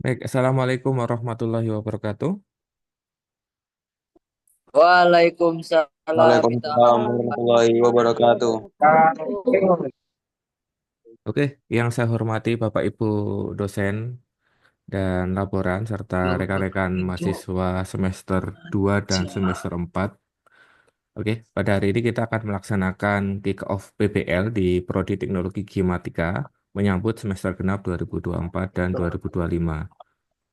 Baik, Assalamualaikum warahmatullahi wabarakatuh. Waalaikumsalam Waalaikumsalam warahmatullahi warahmatullahi wabarakatuh. wabarakatuh. Oke, yang saya hormati Bapak Ibu dosen dan laboran serta rekan-rekan mahasiswa semester 2 dan semester 4. Oke, pada hari ini kita akan melaksanakan kick-off PBL di Prodi Teknologi Geomatika menyambut semester genap 2024 dan 2025.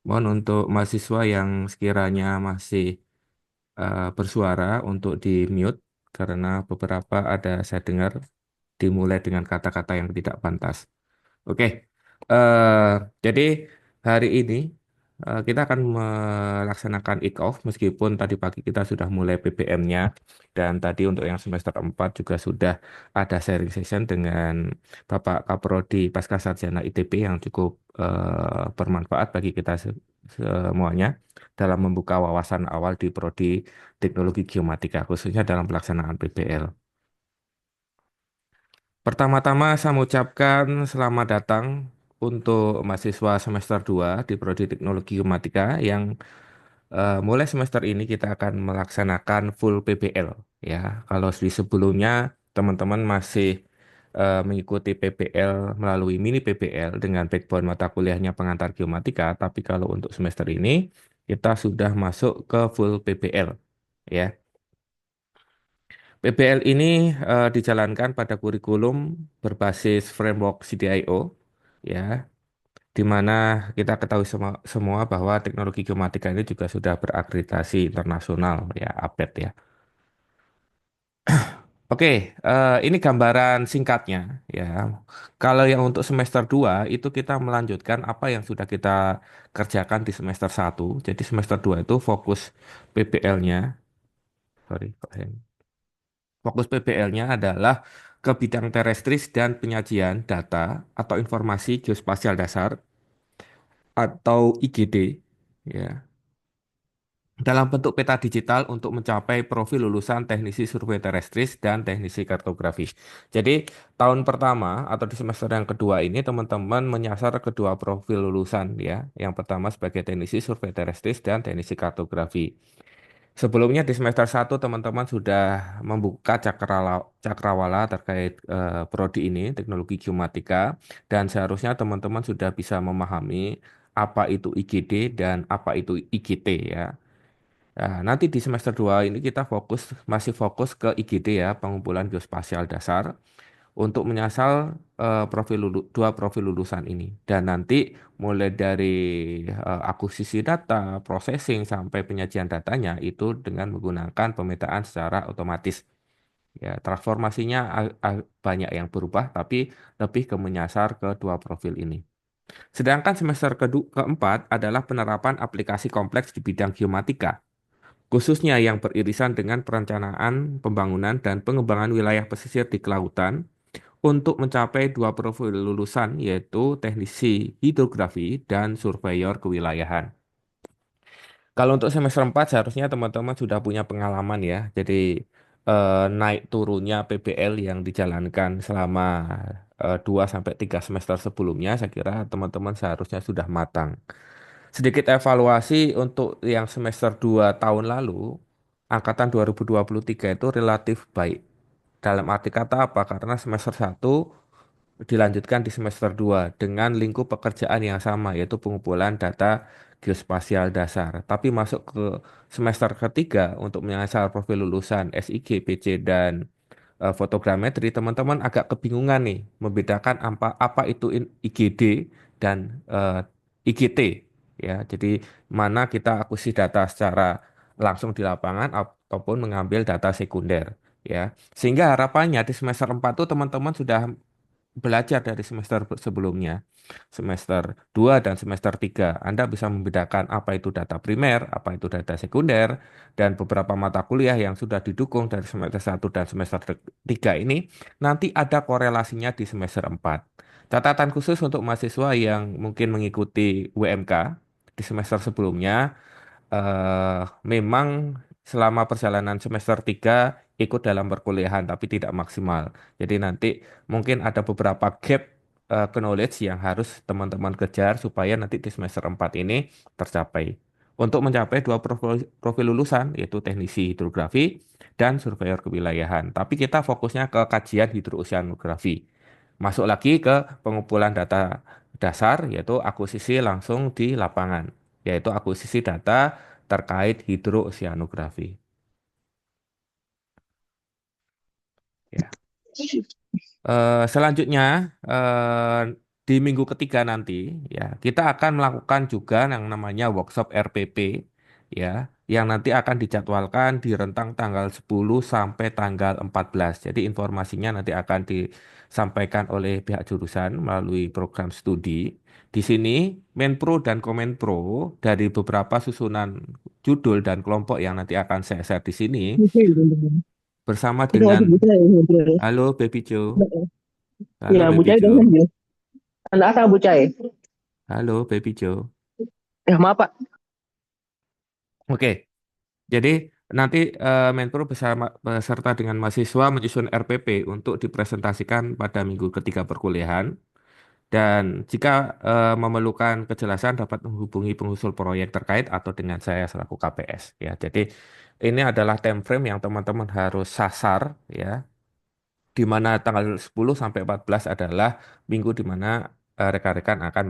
Mohon untuk mahasiswa yang sekiranya masih bersuara untuk di mute karena beberapa ada saya dengar dimulai dengan kata-kata yang tidak pantas. Oke, eh, jadi hari ini kita akan melaksanakan kick-off meskipun tadi pagi kita sudah mulai PPM-nya dan tadi untuk yang semester 4 juga sudah ada sharing session dengan Bapak Kaprodi Pascasarjana ITB yang cukup bermanfaat bagi kita semuanya dalam membuka wawasan awal di Prodi Teknologi Geomatika khususnya dalam pelaksanaan PPL. Pertama-tama saya mengucapkan selamat datang untuk mahasiswa semester 2 di Prodi Teknologi Informatika yang mulai semester ini kita akan melaksanakan full PBL ya. Kalau di sebelumnya teman-teman masih mengikuti PBL melalui mini PBL dengan backbone mata kuliahnya pengantar geomatika, tapi kalau untuk semester ini kita sudah masuk ke full PBL ya. PBL ini dijalankan pada kurikulum berbasis framework CDIO, ya, di mana kita ketahui semua bahwa teknologi geomatika ini juga sudah berakreditasi internasional, ya, APET ya. Oke, ini gambaran singkatnya, ya. Kalau yang untuk semester 2 itu kita melanjutkan apa yang sudah kita kerjakan di semester 1. Jadi semester 2 itu fokus PBL-nya, sorry, kok fokus PBL-nya adalah ke bidang terestris dan penyajian data atau informasi geospasial dasar atau IGD ya dalam bentuk peta digital untuk mencapai profil lulusan teknisi survei terestris dan teknisi kartografi. Jadi tahun pertama atau di semester yang kedua ini teman-teman menyasar kedua profil lulusan ya. Yang pertama sebagai teknisi survei terestris dan teknisi kartografi. Sebelumnya di semester 1 teman-teman sudah membuka cakrawala terkait prodi ini, teknologi geomatika, dan seharusnya teman-teman sudah bisa memahami apa itu IGD dan apa itu IGT ya. Nah, nanti di semester 2 ini kita masih fokus ke IGD ya, pengumpulan geospasial dasar untuk menyasar dua profil lulusan ini. Dan nanti mulai dari akuisisi data, processing sampai penyajian datanya itu dengan menggunakan pemetaan secara otomatis. Ya, transformasinya banyak yang berubah, tapi lebih ke menyasar ke dua profil ini. Sedangkan semester keempat adalah penerapan aplikasi kompleks di bidang geomatika, khususnya yang beririsan dengan perencanaan, pembangunan, dan pengembangan wilayah pesisir di kelautan untuk mencapai dua profil lulusan yaitu teknisi hidrografi dan surveyor kewilayahan. Kalau untuk semester 4 seharusnya teman-teman sudah punya pengalaman ya. Jadi naik turunnya PBL yang dijalankan selama 2 sampai 3 semester sebelumnya saya kira teman-teman seharusnya sudah matang. Sedikit evaluasi untuk yang semester 2 tahun lalu, angkatan 2023 itu relatif baik. Dalam arti kata apa? Karena semester 1 dilanjutkan di semester 2 dengan lingkup pekerjaan yang sama yaitu pengumpulan data geospasial dasar. Tapi masuk ke semester ketiga untuk menyasar profil lulusan SIG, PC, dan fotogrametri, teman-teman agak kebingungan nih membedakan apa itu IGD dan IGT ya. Jadi mana kita akuisisi data secara langsung di lapangan ataupun mengambil data sekunder ya. Sehingga harapannya di semester 4 tuh teman-teman sudah belajar dari semester sebelumnya. Semester 2 dan semester 3 Anda bisa membedakan apa itu data primer, apa itu data sekunder, dan beberapa mata kuliah yang sudah didukung dari semester 1 dan semester 3 ini nanti ada korelasinya di semester 4. Catatan khusus untuk mahasiswa yang mungkin mengikuti WMK di semester sebelumnya, eh, memang selama perjalanan semester 3 ikut dalam perkuliahan tapi tidak maksimal. Jadi nanti mungkin ada beberapa gap knowledge yang harus teman-teman kejar supaya nanti di semester 4 ini tercapai. Untuk mencapai dua profil lulusan, yaitu teknisi hidrografi dan surveyor kewilayahan. Tapi kita fokusnya ke kajian hidrooceanografi. Masuk lagi ke pengumpulan data dasar, yaitu akuisisi langsung di lapangan, yaitu akuisisi data terkait hidrooceanografi. Ya. Selanjutnya, eh, di minggu ketiga nanti, ya, kita akan melakukan juga yang namanya workshop RPP, ya, yang nanti akan dijadwalkan di rentang tanggal 10 sampai tanggal 14. Jadi informasinya nanti akan disampaikan oleh pihak jurusan melalui program studi. Di sini, Menpro dan Komenpro dari beberapa susunan judul dan kelompok yang nanti akan saya share di sini bersama Itu masih dengan bisa ya ngobrol. Halo Baby Joe. Halo Ya, Bu Baby Cai udah Joe. lanjut. Anda asal Bu Cai. Halo Baby Joe. Maaf Pak. Oke, jadi nanti Menpro beserta dengan mahasiswa menyusun RPP untuk dipresentasikan pada minggu ketiga perkuliahan. Dan jika memerlukan kejelasan dapat menghubungi pengusul proyek terkait atau dengan saya selaku KPS. Ya, jadi ini adalah time frame yang teman-teman harus sasar ya, di mana tanggal 10 sampai 14 adalah minggu di mana rekan-rekan akan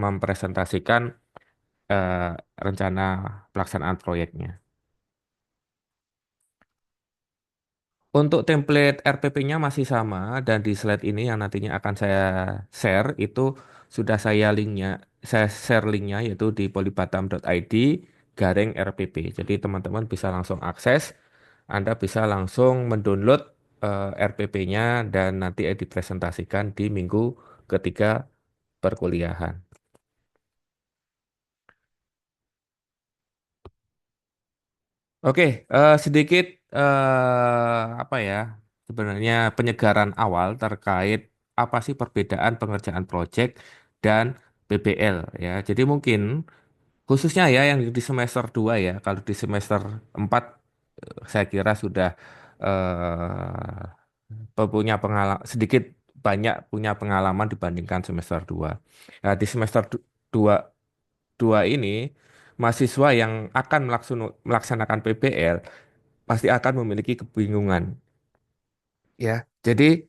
mempresentasikan eh, rencana pelaksanaan proyeknya. Untuk template RPP-nya masih sama dan di slide ini yang nantinya akan saya share itu sudah saya share linknya yaitu di polybatam.id garing RPP. Jadi teman-teman bisa langsung akses, Anda bisa langsung mendownload RPP-nya dan nanti dipresentasikan di minggu ketiga perkuliahan. Oke, sedikit apa ya sebenarnya penyegaran awal terkait apa sih perbedaan pengerjaan proyek dan PBL ya. Jadi mungkin khususnya ya yang di semester 2 ya. Kalau di semester 4 saya kira sudah punya pengalaman sedikit banyak punya pengalaman dibandingkan semester 2. Nah, di semester 2 dua ini mahasiswa yang akan melaksanakan PBL pasti akan memiliki kebingungan. Ya, jadi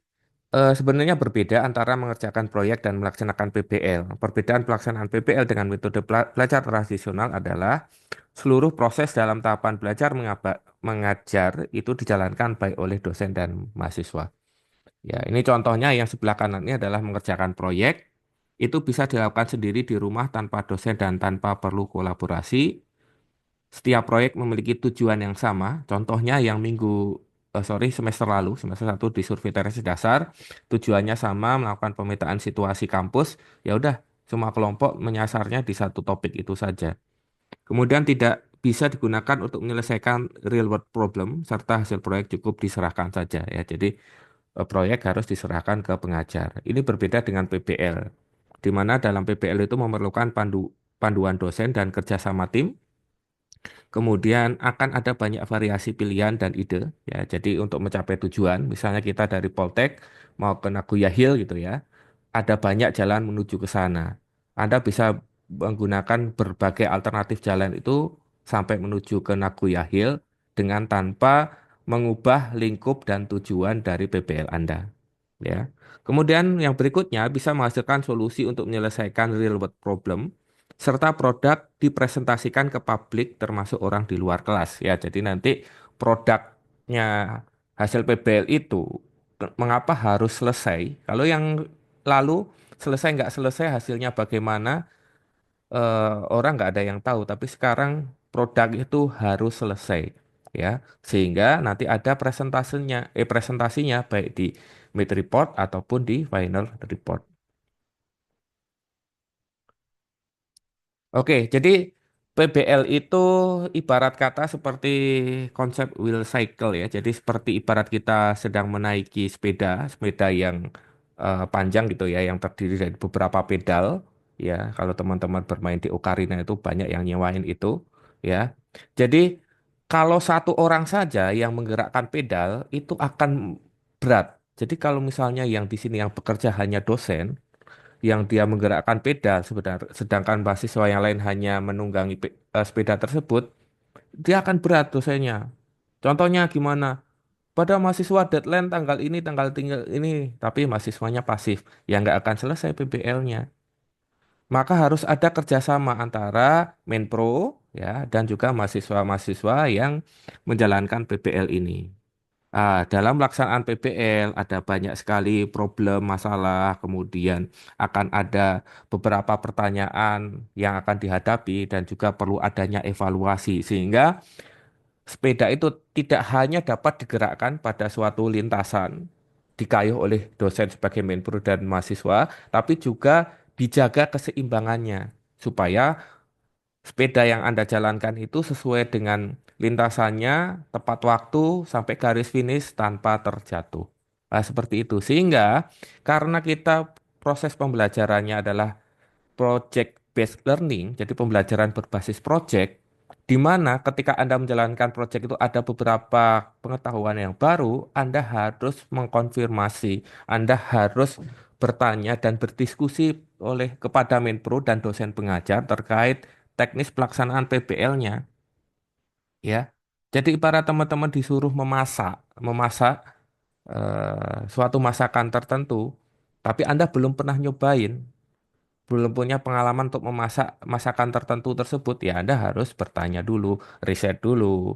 sebenarnya berbeda antara mengerjakan proyek dan melaksanakan PBL. Perbedaan pelaksanaan PBL dengan metode belajar tradisional adalah seluruh proses dalam tahapan belajar mengajar itu dijalankan baik oleh dosen dan mahasiswa. Ya, ini contohnya yang sebelah kanan ini adalah mengerjakan proyek. Itu bisa dilakukan sendiri di rumah tanpa dosen dan tanpa perlu kolaborasi. Setiap proyek memiliki tujuan yang sama. Contohnya yang semester lalu, semester satu di survei tesis dasar, tujuannya sama melakukan pemetaan situasi kampus. Ya udah, semua kelompok menyasarnya di satu topik itu saja. Kemudian tidak bisa digunakan untuk menyelesaikan real world problem serta hasil proyek cukup diserahkan saja ya. Jadi proyek harus diserahkan ke pengajar. Ini berbeda dengan PBL, di mana dalam PBL itu memerlukan panduan dosen dan kerjasama tim. Kemudian akan ada banyak variasi pilihan dan ide ya. Jadi untuk mencapai tujuan, misalnya kita dari Poltek mau ke Nagoya Hill gitu ya, ada banyak jalan menuju ke sana. Anda bisa menggunakan berbagai alternatif jalan itu sampai menuju ke Nagoya Hill dengan tanpa mengubah lingkup dan tujuan dari PBL Anda. Ya. Kemudian yang berikutnya bisa menghasilkan solusi untuk menyelesaikan real world problem serta produk dipresentasikan ke publik termasuk orang di luar kelas ya. Jadi nanti produknya hasil PBL itu mengapa harus selesai? Kalau yang lalu selesai nggak selesai hasilnya bagaimana orang nggak ada yang tahu. Tapi sekarang produk itu harus selesai ya sehingga nanti ada presentasinya baik di mid report ataupun di final report. Oke, jadi PBL itu ibarat kata seperti konsep wheel cycle ya. Jadi seperti ibarat kita sedang menaiki sepeda yang panjang gitu ya, yang terdiri dari beberapa pedal ya. Kalau teman-teman bermain di Ocarina itu banyak yang nyewain itu ya. Jadi kalau satu orang saja yang menggerakkan pedal itu akan berat. Jadi kalau misalnya yang di sini yang bekerja hanya dosen, yang dia menggerakkan pedal sedangkan mahasiswa yang lain hanya menunggangi sepeda tersebut, dia akan berat dosennya. Contohnya gimana? Pada mahasiswa deadline tanggal ini, tanggal tinggal ini, tapi mahasiswanya pasif, ya nggak akan selesai PBL-nya. Maka harus ada kerjasama antara Menpro ya dan juga mahasiswa-mahasiswa yang menjalankan PBL ini. Dalam pelaksanaan PBL ada banyak sekali problem, masalah, kemudian akan ada beberapa pertanyaan yang akan dihadapi dan juga perlu adanya evaluasi sehingga sepeda itu tidak hanya dapat digerakkan pada suatu lintasan dikayuh oleh dosen sebagai mentor dan mahasiswa, tapi juga dijaga keseimbangannya supaya sepeda yang Anda jalankan itu sesuai dengan lintasannya, tepat waktu, sampai garis finish tanpa terjatuh. Nah, seperti itu. Sehingga karena kita proses pembelajarannya adalah project based learning, jadi pembelajaran berbasis project, di mana ketika Anda menjalankan project itu ada beberapa pengetahuan yang baru, Anda harus mengkonfirmasi, Anda harus bertanya dan berdiskusi kepada menpro dan dosen pengajar terkait teknis pelaksanaan PBL-nya, ya. Jadi ibarat teman-teman disuruh memasak suatu masakan tertentu, tapi Anda belum pernah nyobain, belum punya pengalaman untuk memasak masakan tertentu tersebut, ya Anda harus bertanya dulu, riset dulu,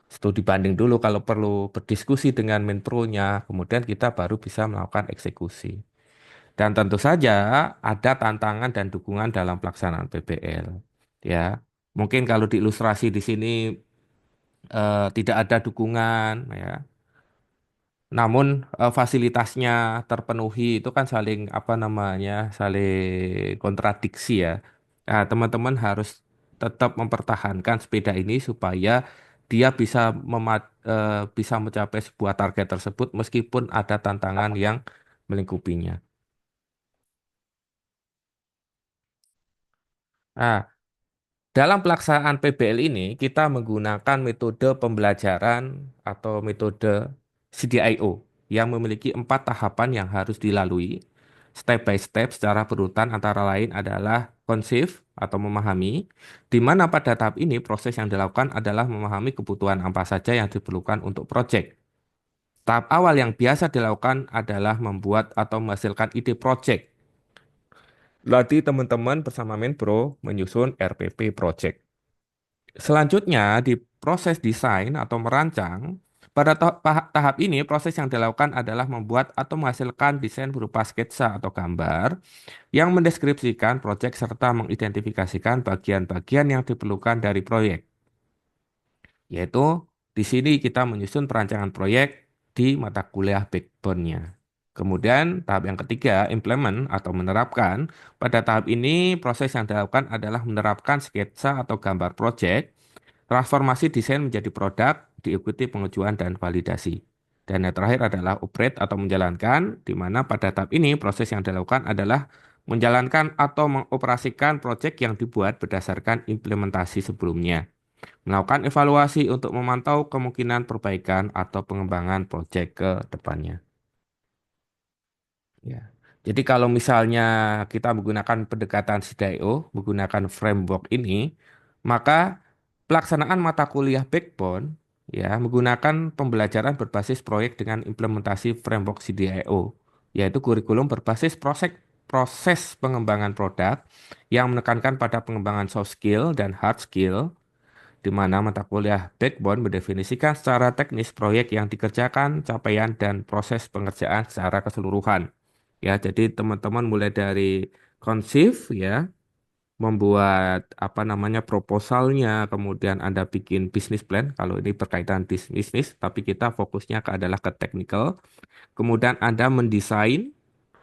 studi banding dulu kalau perlu, berdiskusi dengan menpronya, kemudian kita baru bisa melakukan eksekusi. Dan tentu saja ada tantangan dan dukungan dalam pelaksanaan PBL. Ya, mungkin kalau diilustrasi di sini tidak ada dukungan, ya. Namun fasilitasnya terpenuhi itu kan saling apa namanya, saling kontradiksi ya. Nah, teman-teman harus tetap mempertahankan sepeda ini supaya dia bisa mencapai sebuah target tersebut meskipun ada tantangan yang melingkupinya. Nah, dalam pelaksanaan PBL ini, kita menggunakan metode pembelajaran atau metode CDIO yang memiliki 4 tahapan yang harus dilalui step by step secara berurutan antara lain adalah conceive atau memahami, di mana pada tahap ini proses yang dilakukan adalah memahami kebutuhan apa saja yang diperlukan untuk proyek. Tahap awal yang biasa dilakukan adalah membuat atau menghasilkan ide proyek. Berarti teman-teman bersama Menpro menyusun RPP project. Selanjutnya, di proses desain atau merancang, pada tahap ini proses yang dilakukan adalah membuat atau menghasilkan desain berupa sketsa atau gambar yang mendeskripsikan proyek serta mengidentifikasikan bagian-bagian yang diperlukan dari proyek. Yaitu di sini kita menyusun perancangan proyek di mata kuliah backbone-nya. Kemudian tahap yang ketiga, implement atau menerapkan. Pada tahap ini proses yang dilakukan adalah menerapkan sketsa atau gambar proyek. Transformasi desain menjadi produk, diikuti pengujian dan validasi. Dan yang terakhir adalah operate atau menjalankan, di mana pada tahap ini proses yang dilakukan adalah menjalankan atau mengoperasikan proyek yang dibuat berdasarkan implementasi sebelumnya. Melakukan evaluasi untuk memantau kemungkinan perbaikan atau pengembangan proyek ke depannya. Ya. Jadi kalau misalnya kita menggunakan pendekatan CDIO, menggunakan framework ini, maka pelaksanaan mata kuliah backbone ya menggunakan pembelajaran berbasis proyek dengan implementasi framework CDIO, yaitu kurikulum berbasis proses pengembangan produk yang menekankan pada pengembangan soft skill dan hard skill, di mana mata kuliah backbone mendefinisikan secara teknis proyek yang dikerjakan, capaian, dan proses pengerjaan secara keseluruhan. Ya, jadi teman-teman mulai dari conceive ya, membuat apa namanya proposalnya, kemudian Anda bikin bisnis plan kalau ini berkaitan bisnis, tapi kita fokusnya adalah ke technical. Kemudian Anda mendesain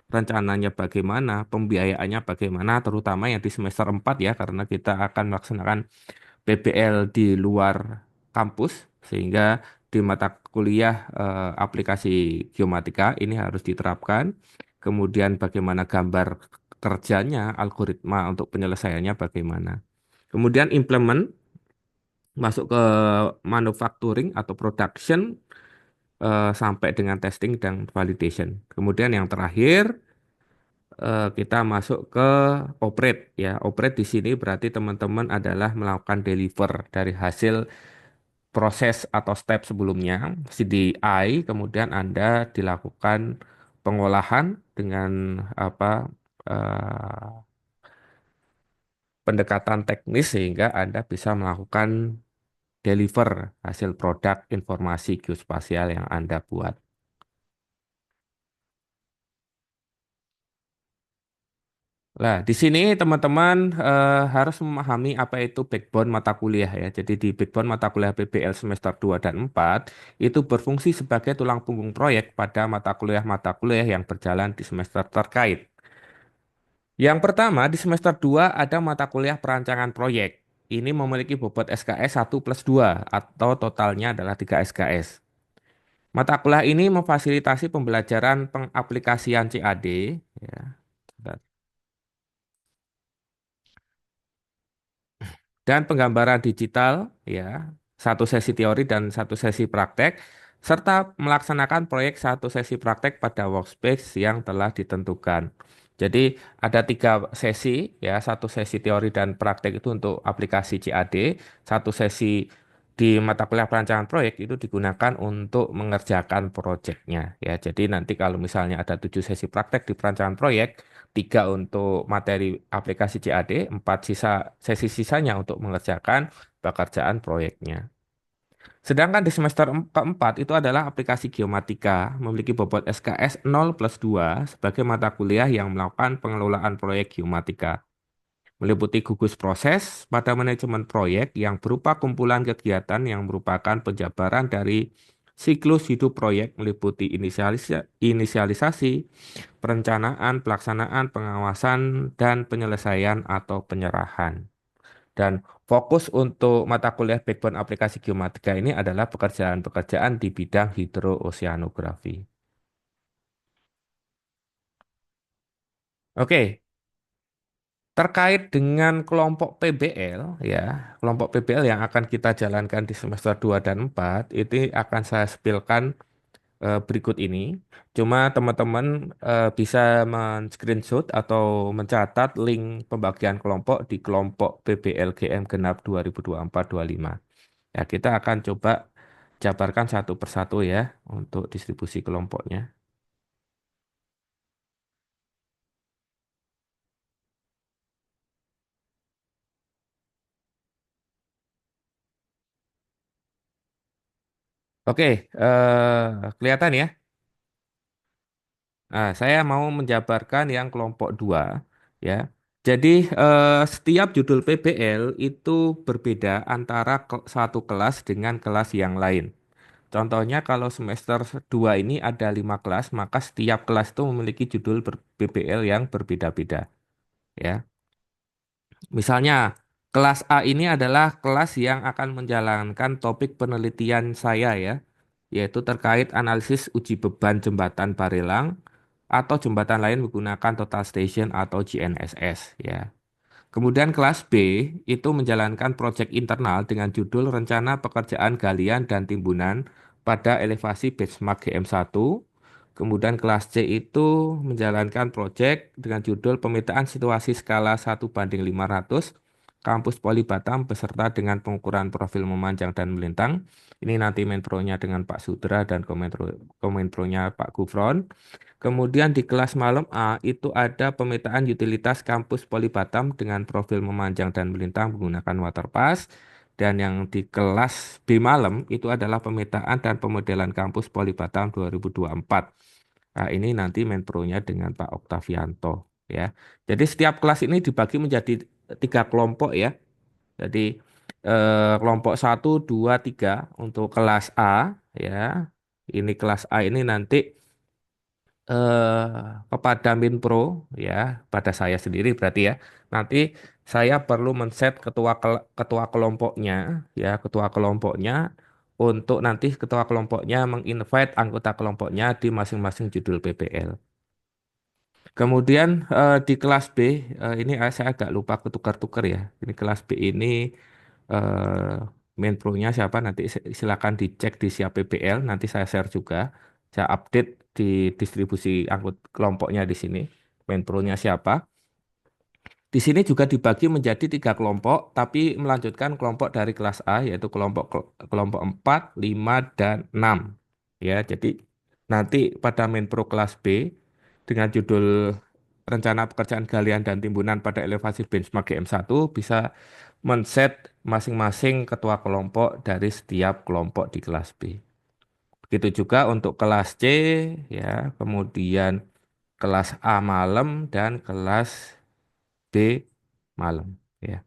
rencananya bagaimana, pembiayaannya bagaimana, terutama yang di semester 4 ya, karena kita akan melaksanakan PBL di luar kampus, sehingga di mata kuliah aplikasi geomatika ini harus diterapkan. Kemudian bagaimana gambar kerjanya, algoritma untuk penyelesaiannya bagaimana. Kemudian implement masuk ke manufacturing atau production sampai dengan testing dan validation. Kemudian yang terakhir kita masuk ke operate ya. Operate di sini berarti teman-teman adalah melakukan deliver dari hasil proses atau step sebelumnya, CDI, kemudian Anda dilakukan pengolahan dengan apa pendekatan teknis sehingga Anda bisa melakukan deliver hasil produk informasi geospasial yang Anda buat. Nah, di sini teman-teman harus memahami apa itu backbone mata kuliah ya. Jadi di backbone mata kuliah PBL semester 2 dan 4 itu berfungsi sebagai tulang punggung proyek pada mata kuliah yang berjalan di semester terkait. Yang pertama, di semester 2 ada mata kuliah perancangan proyek. Ini memiliki bobot SKS 1+2 atau totalnya adalah 3 SKS. Mata kuliah ini memfasilitasi pembelajaran pengaplikasian CAD ya. Dan penggambaran digital ya, satu sesi teori dan satu sesi praktek serta melaksanakan proyek satu sesi praktek pada workspace yang telah ditentukan. Jadi ada 3 sesi ya, satu sesi teori dan praktek itu untuk aplikasi CAD, satu sesi di mata kuliah perancangan proyek itu digunakan untuk mengerjakan proyeknya ya. Jadi nanti kalau misalnya ada 7 sesi praktek di perancangan proyek, 3 untuk materi aplikasi CAD, 4 sesi sisanya untuk mengerjakan pekerjaan proyeknya. Sedangkan di semester keempat itu adalah aplikasi geomatika, memiliki bobot SKS 0+2 sebagai mata kuliah yang melakukan pengelolaan proyek geomatika. Meliputi gugus proses pada manajemen proyek yang berupa kumpulan kegiatan yang merupakan penjabaran dari siklus hidup proyek meliputi inisialisasi, perencanaan, pelaksanaan, pengawasan, dan penyelesaian atau penyerahan. Dan fokus untuk mata kuliah backbone aplikasi geomatika ini adalah pekerjaan-pekerjaan di bidang hidrooceanografi. Oke, terkait dengan kelompok PBL ya, kelompok PBL yang akan kita jalankan di semester 2 dan 4 ini akan saya spilkan berikut ini. Cuma teman-teman bisa men-screenshot atau mencatat link pembagian kelompok di kelompok PBLGM Genap 2024-25. Ya, kita akan coba jabarkan satu persatu ya untuk distribusi kelompoknya. Oke, kelihatan ya. Nah, saya mau menjabarkan yang kelompok 2 ya. Jadi setiap judul PBL itu berbeda antara satu kelas dengan kelas yang lain. Contohnya kalau semester 2 ini ada 5 kelas, maka setiap kelas itu memiliki judul PBL yang berbeda-beda ya. Misalnya, kelas A ini adalah kelas yang akan menjalankan topik penelitian saya ya, yaitu terkait analisis uji beban jembatan Barelang atau jembatan lain menggunakan total station atau GNSS ya. Kemudian kelas B itu menjalankan proyek internal dengan judul Rencana Pekerjaan Galian dan Timbunan pada elevasi benchmark GM1. Kemudian kelas C itu menjalankan proyek dengan judul Pemetaan Situasi Skala 1:500 Kampus Poli Batam beserta dengan pengukuran profil memanjang dan melintang. Ini nanti menpronya dengan Pak Sudra dan komenpronya Pak Gufron. Kemudian di kelas malam A itu ada pemetaan utilitas kampus Poli Batam dengan profil memanjang dan melintang menggunakan waterpass. Dan yang di kelas B malam itu adalah pemetaan dan pemodelan kampus Poli Batam 2024. Nah, ini nanti menpronya dengan Pak Oktavianto ya. Jadi setiap kelas ini dibagi menjadi 3 kelompok ya. Jadi kelompok 1, 2, 3 untuk kelas A ya. Ini kelas A ini nanti kepada Minpro ya, pada saya sendiri berarti ya. Nanti saya perlu men-set ketua kelompoknya ya, ketua kelompoknya untuk nanti ketua kelompoknya menginvite anggota kelompoknya di masing-masing judul PPL. Kemudian di kelas B ini saya agak lupa ketukar-tukar ya. Ini kelas B ini main pro-nya siapa nanti silakan dicek di siap PPL nanti saya share juga saya update di distribusi angkut kelompoknya di sini. Menpro-nya siapa. Di sini juga dibagi menjadi tiga kelompok, tapi melanjutkan kelompok dari kelas A, yaitu kelompok 4, 5, dan 6. Ya, jadi nanti pada Menpro kelas B dengan judul Rencana Pekerjaan Galian dan Timbunan pada Elevasi Benchmark GM1 bisa men-set masing-masing ketua kelompok dari setiap kelompok di kelas B. Begitu juga untuk kelas C, ya, kemudian kelas A malam dan kelas B malam. Ya.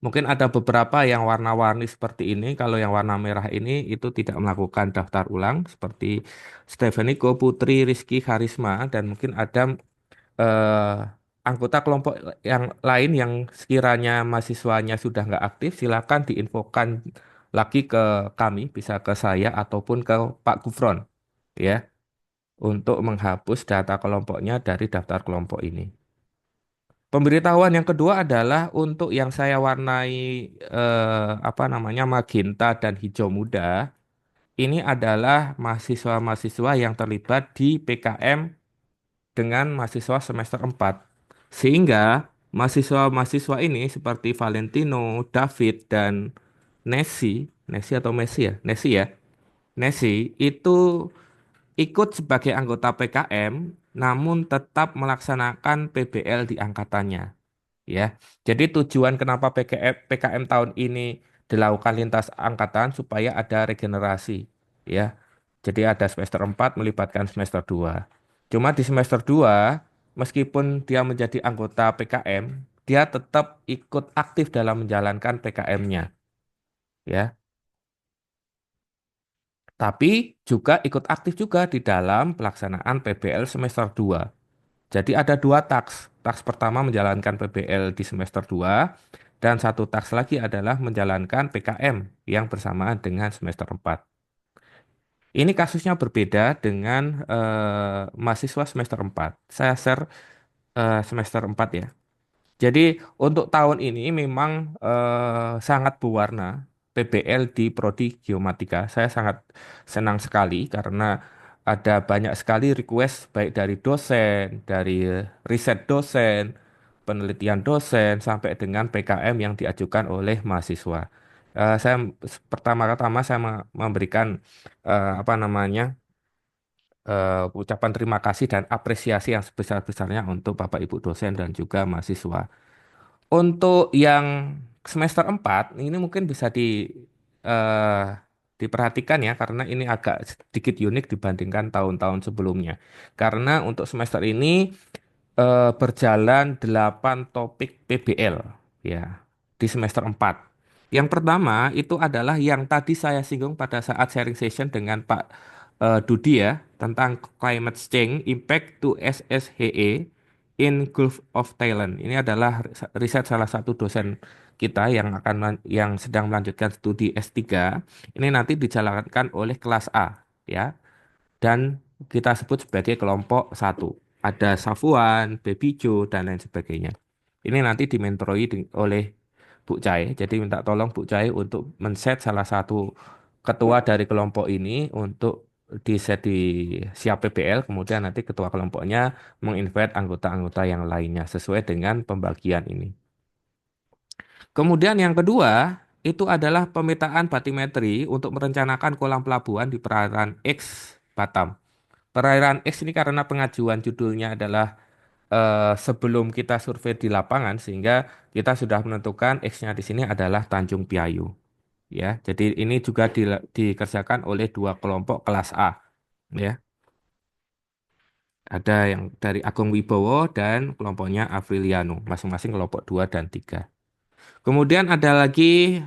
Mungkin ada beberapa yang warna-warni seperti ini. Kalau yang warna merah ini itu tidak melakukan daftar ulang seperti Stefaniko, Putri, Rizky, Karisma, dan mungkin ada eh, anggota kelompok yang lain yang sekiranya mahasiswanya sudah nggak aktif, silakan diinfokan lagi ke kami, bisa ke saya ataupun ke Pak Gufron, ya, untuk menghapus data kelompoknya dari daftar kelompok ini. Pemberitahuan yang kedua adalah untuk yang saya warnai apa namanya magenta dan hijau muda. Ini adalah mahasiswa-mahasiswa yang terlibat di PKM dengan mahasiswa semester 4. Sehingga mahasiswa-mahasiswa ini seperti Valentino, David, dan Nessie atau Messi ya? Nessie ya. Nessie itu ikut sebagai anggota PKM namun tetap melaksanakan PBL di angkatannya. Ya. Jadi tujuan kenapa PKM tahun ini dilakukan lintas angkatan supaya ada regenerasi, ya. Jadi ada semester 4 melibatkan semester 2. Cuma di semester 2, meskipun dia menjadi anggota PKM, dia tetap ikut aktif dalam menjalankan PKM-nya, ya. Tapi juga ikut aktif juga di dalam pelaksanaan PBL semester 2. Jadi ada dua taks. Taks pertama menjalankan PBL di semester 2 dan satu taks lagi adalah menjalankan PKM yang bersamaan dengan semester 4. Ini kasusnya berbeda dengan mahasiswa semester 4. Saya share semester 4 ya. Jadi untuk tahun ini memang sangat berwarna PBL di Prodi Geomatika. Saya sangat senang sekali karena ada banyak sekali request baik dari dosen, dari riset dosen, penelitian dosen, sampai dengan PKM yang diajukan oleh mahasiswa. Saya pertama-tama saya memberikan apa namanya ucapan terima kasih dan apresiasi yang sebesar-besarnya untuk Bapak Ibu dosen dan juga mahasiswa. Untuk yang semester 4 ini mungkin bisa eh, diperhatikan ya karena ini agak sedikit unik dibandingkan tahun-tahun sebelumnya. Karena untuk semester ini berjalan 8 topik PBL ya di semester 4. Yang pertama itu adalah yang tadi saya singgung pada saat sharing session dengan Pak Dudi ya tentang climate change impact to SSHE in Gulf of Thailand. Ini adalah riset salah satu dosen kita yang yang sedang melanjutkan studi S3. Ini nanti dijalankan oleh kelas A ya dan kita sebut sebagai kelompok satu. Ada Safuan, Baby Joe, dan lain sebagainya. Ini nanti dimentoroi oleh Bu Cai. Jadi minta tolong Bu Cai untuk men-set salah satu ketua dari kelompok ini untuk di-set di siap PBL, kemudian nanti ketua kelompoknya menginvite anggota-anggota yang lainnya sesuai dengan pembagian ini. Kemudian yang kedua, itu adalah pemetaan batimetri untuk merencanakan kolam pelabuhan di perairan X Batam. Perairan X ini karena pengajuan judulnya adalah sebelum kita survei di lapangan sehingga kita sudah menentukan X-nya di sini adalah Tanjung Piayu ya. Jadi ini juga dikerjakan oleh dua kelompok kelas A ya. Ada yang dari Agung Wibowo dan kelompoknya Afriliano, masing-masing kelompok 2 dan 3. Kemudian ada lagi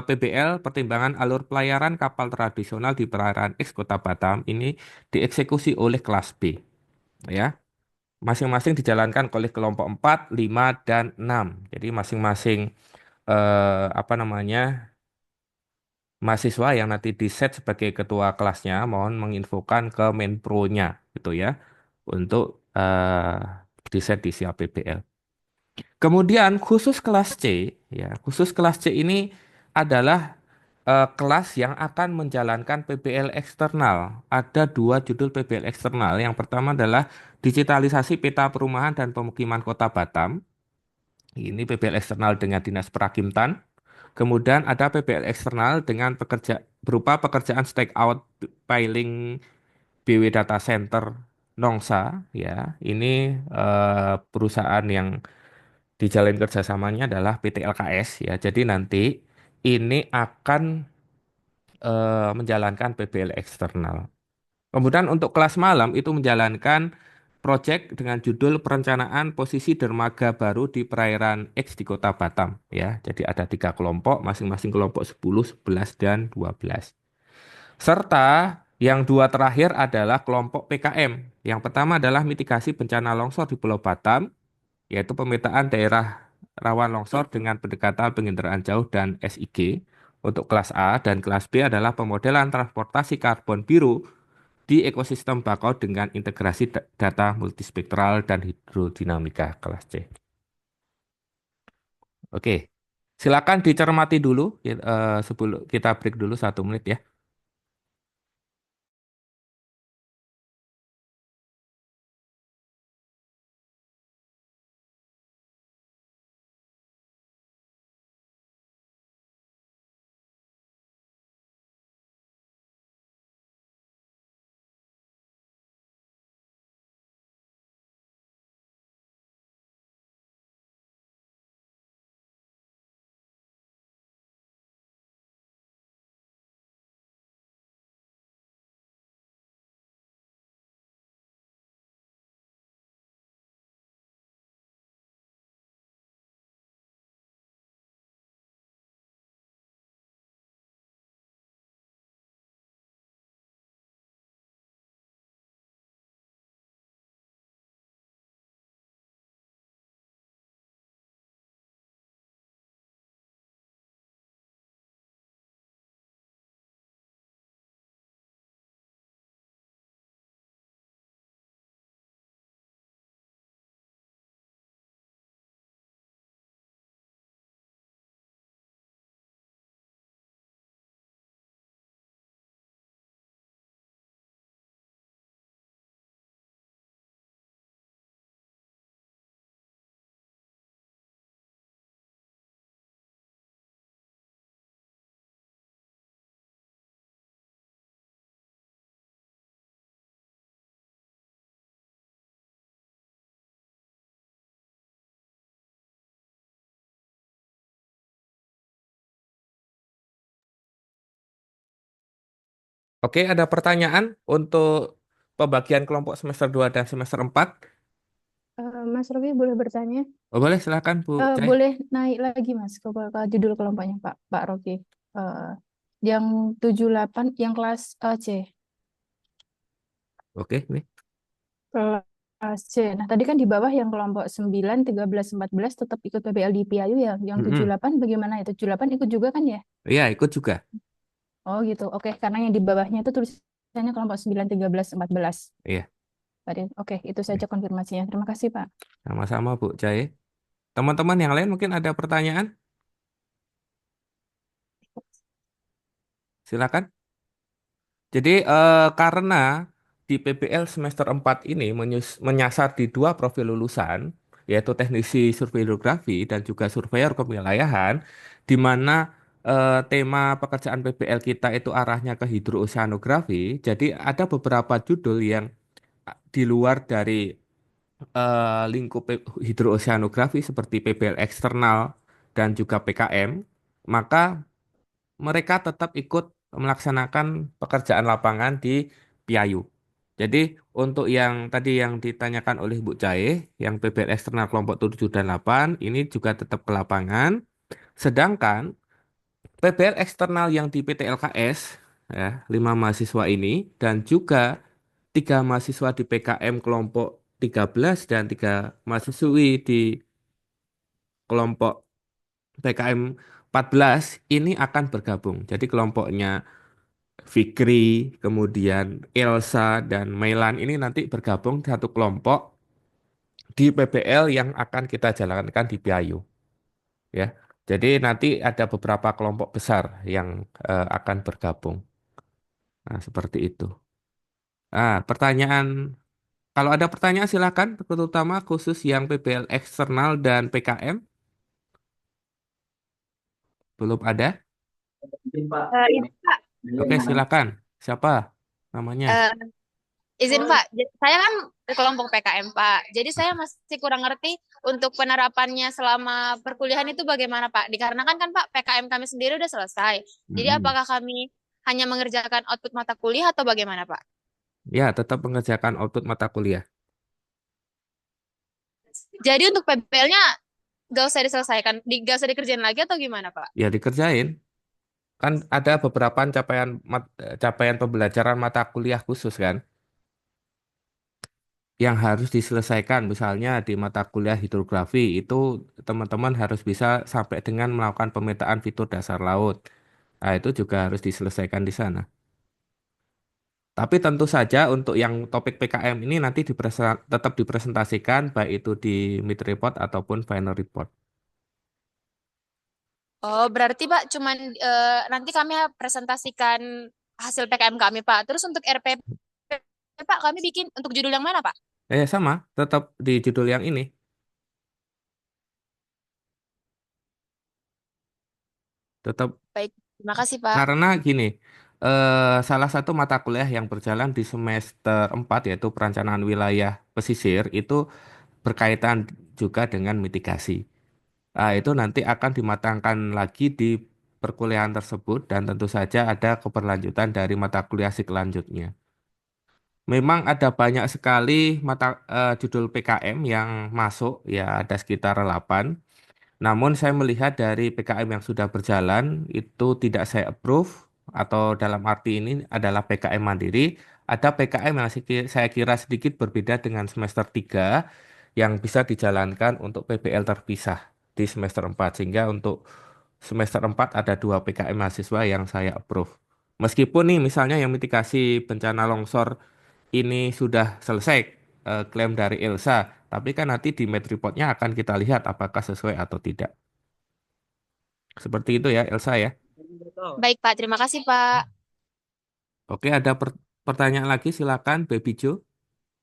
PBL pertimbangan alur pelayaran kapal tradisional di perairan X Kota Batam ini dieksekusi oleh kelas B ya. Masing-masing dijalankan oleh kelompok 4, 5, dan 6. Jadi masing-masing apa namanya mahasiswa yang nanti di-set sebagai ketua kelasnya mohon menginfokan ke Menpro-nya gitu ya untuk di-set di siap PBL. Kemudian khusus kelas C ya, khusus kelas C ini adalah kelas yang akan menjalankan PBL eksternal. Ada dua judul PBL eksternal. Yang pertama adalah digitalisasi peta perumahan dan pemukiman Kota Batam. Ini PBL eksternal dengan Dinas Perakimtan. Kemudian ada PBL eksternal dengan berupa pekerjaan stake out piling BW Data Center Nongsa. Ya, ini perusahaan yang dijalin kerjasamanya adalah PT LKS. Ya, jadi nanti ini akan menjalankan PBL eksternal. Kemudian untuk kelas malam itu menjalankan proyek dengan judul Perencanaan Posisi Dermaga Baru di Perairan X di Kota Batam. Ya, jadi ada tiga kelompok, masing-masing kelompok 10, 11, dan 12. Serta yang dua terakhir adalah kelompok PKM. Yang pertama adalah mitigasi bencana longsor di Pulau Batam, yaitu pemetaan daerah rawan longsor dengan pendekatan penginderaan jauh dan SIG. Untuk kelas A dan kelas B adalah pemodelan transportasi karbon biru di ekosistem bakau dengan integrasi data multispektral dan hidrodinamika kelas C. Oke, silakan dicermati dulu sebelum kita break dulu 1 menit ya. Oke, ada pertanyaan untuk pembagian kelompok semester 2 dan semester 4? Mas Rofi boleh bertanya? Oh, boleh, silakan Bu Cai. Boleh naik lagi Mas ke judul kelompoknya Pak Rofi. Eh, yang 78, yang kelas C. Oke, nih. Kelas C. Nah, tadi kan di bawah yang kelompok 9, 13, 14 tetap ikut PBL di PIAYU ya. Yang Mm-mm. 78 bagaimana ya? 78 ikut juga kan ya? Iya, ikut juga. Oh gitu. Oke, karena yang di bawahnya itu tulisannya kelompok 9, 13, 14. Iya, Tadi. Oke, itu saja konfirmasinya. Terima kasih Pak. sama-sama Bu Cai. Teman-teman yang lain mungkin ada pertanyaan? Silakan. Jadi karena di PBL semester 4 ini menyasar di dua profil lulusan, yaitu teknisi survei hidrografi dan juga surveyor kewilayahan, di mana tema pekerjaan PBL kita itu arahnya ke hidrooceanografi, jadi ada beberapa judul yang di luar dari lingkup hidrooceanografi seperti PBL eksternal dan juga PKM, maka mereka tetap ikut melaksanakan pekerjaan lapangan di Piayu. Jadi untuk yang tadi yang ditanyakan oleh Bu Cahe, yang PBL eksternal kelompok 7 dan 8 ini juga tetap ke lapangan. Sedangkan PBL eksternal yang di PT LKS, ya, 5 mahasiswa ini, dan juga 3 mahasiswa di PKM kelompok 13 dan 3 mahasiswi di kelompok PKM 14 ini akan bergabung. Jadi kelompoknya Fikri, kemudian Elsa dan Mailan ini nanti bergabung di satu kelompok di PBL yang akan kita jalankan di Piayu, ya. Jadi nanti ada beberapa kelompok besar yang akan bergabung. Nah, seperti itu. Pertanyaan, kalau ada pertanyaan silakan, terutama khusus yang PBL eksternal dan PKM. Belum ada? Ini Pak, Oke, silakan. Siapa namanya? eh, izin Pak, saya kan kelompok PKM Pak. Jadi saya masih kurang ngerti untuk penerapannya selama perkuliahan itu bagaimana Pak? Dikarenakan kan Pak PKM kami sendiri udah selesai. Jadi Mm-mm. apakah kami hanya mengerjakan output mata kuliah atau bagaimana Pak? Ya, tetap mengerjakan output mata kuliah. Jadi untuk PBL-nya gak usah diselesaikan, gak usah dikerjain lagi atau gimana Pak? Ya, dikerjain. Kan ada beberapa capaian pembelajaran mata kuliah khusus kan, yang harus diselesaikan. Misalnya di mata kuliah hidrografi itu teman-teman harus bisa sampai dengan melakukan pemetaan fitur dasar laut. Nah, itu juga harus diselesaikan di sana. Tapi tentu saja untuk yang topik PKM ini nanti tetap dipresentasikan baik itu di mid report ataupun final report. Oh, berarti Pak cuman nanti kami presentasikan hasil PKM kami Pak. Terus untuk RPP Pak kami bikin untuk judul yang mana Pak? Sama, tetap di judul yang ini. Tetap Baik, terima kasih Pak. karena gini, salah satu mata kuliah yang berjalan di semester 4 yaitu perencanaan wilayah pesisir itu berkaitan juga dengan mitigasi. Nah, itu nanti akan dimatangkan lagi di perkuliahan tersebut dan tentu saja ada keberlanjutan dari mata kuliah selanjutnya. Memang ada banyak sekali judul PKM yang masuk, ya ada sekitar 8. Namun saya melihat dari PKM yang sudah berjalan itu tidak saya approve atau dalam arti ini adalah PKM mandiri. Ada PKM yang saya kira sedikit berbeda dengan semester 3 yang bisa dijalankan untuk PBL terpisah di semester 4. Sehingga untuk semester 4 ada 2 PKM mahasiswa yang saya approve. Meskipun nih misalnya yang mitigasi bencana longsor ini sudah selesai klaim dari Elsa, tapi kan nanti di med reportnya akan kita lihat apakah sesuai atau tidak. Seperti itu ya, Elsa ya. Baik Pak, terima kasih Pak. Oke, ada pertanyaan lagi, silakan, Baby Jo.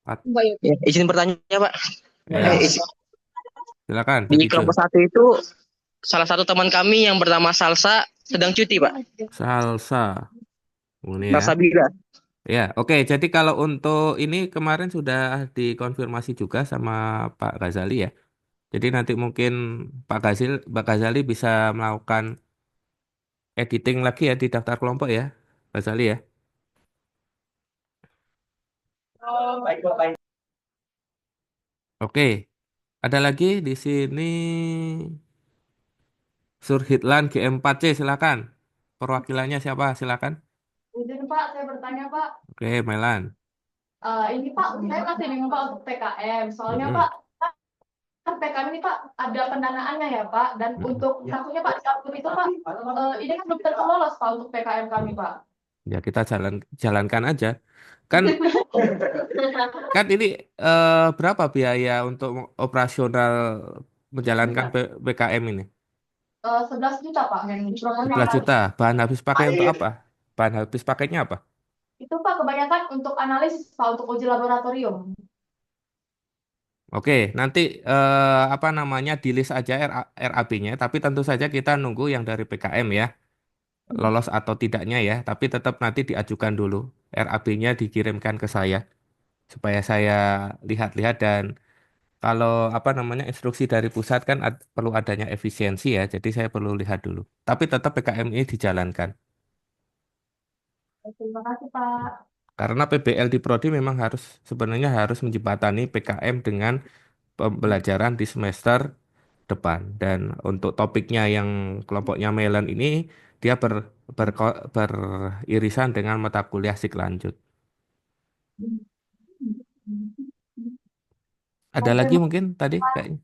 At- Ya, izin bertanya, Pak. Ya, Izin. silakan, Di Baby Jo. kelompok satu itu salah satu teman kami yang bernama Salsa sedang cuti, Pak. Salsa. Ini ya. Salsa Bila. Ya, oke. Jadi kalau untuk ini kemarin sudah dikonfirmasi juga sama Pak Ghazali ya. Jadi nanti mungkin Pak Ghazali bisa melakukan editing lagi ya di daftar kelompok ya, Ghazali ya. Oke, ada lagi di sini Surhitlan G4C, silakan. Perwakilannya siapa? Silakan. Izin Pak, saya bertanya Pak. Oke, Melan. Ini Pak, saya masih bingung Pak untuk PKM. Soalnya Mm-mm, Pak, kan PKM ini Pak ada pendanaannya ya Pak. Dan mm-mm. untuk takutnya Pak, campur itu Pak, ini kan belum tentu lolos Pak untuk PKM kami Pak. Ya kita jalankan aja. Kan kan ini berapa biaya untuk operasional menjalankan PKM ini? 11 juta Pak, yang propornya 11 kali. juta. Bahan habis pakai untuk apa? Bahan habis pakainya apa? Itu Pak kebanyakan untuk analisis Pak, untuk uji laboratorium. Oke, nanti apa namanya di list aja RAB-nya. Tapi tentu saja kita nunggu yang dari PKM ya, lolos atau tidaknya ya. Tapi tetap nanti diajukan dulu. RAB-nya dikirimkan ke saya supaya saya lihat-lihat dan kalau apa namanya instruksi dari pusat kan perlu adanya efisiensi ya. Jadi saya perlu lihat dulu. Tapi tetap PKM ini dijalankan. Terima kasih Pak. Karena PBL di Prodi memang sebenarnya harus menjembatani PKM dengan pembelajaran di semester depan. Dan untuk topiknya yang kelompoknya Melon ini dia beririsan dengan mata kuliah sik lanjut. Ada lagi Terima mungkin kasih.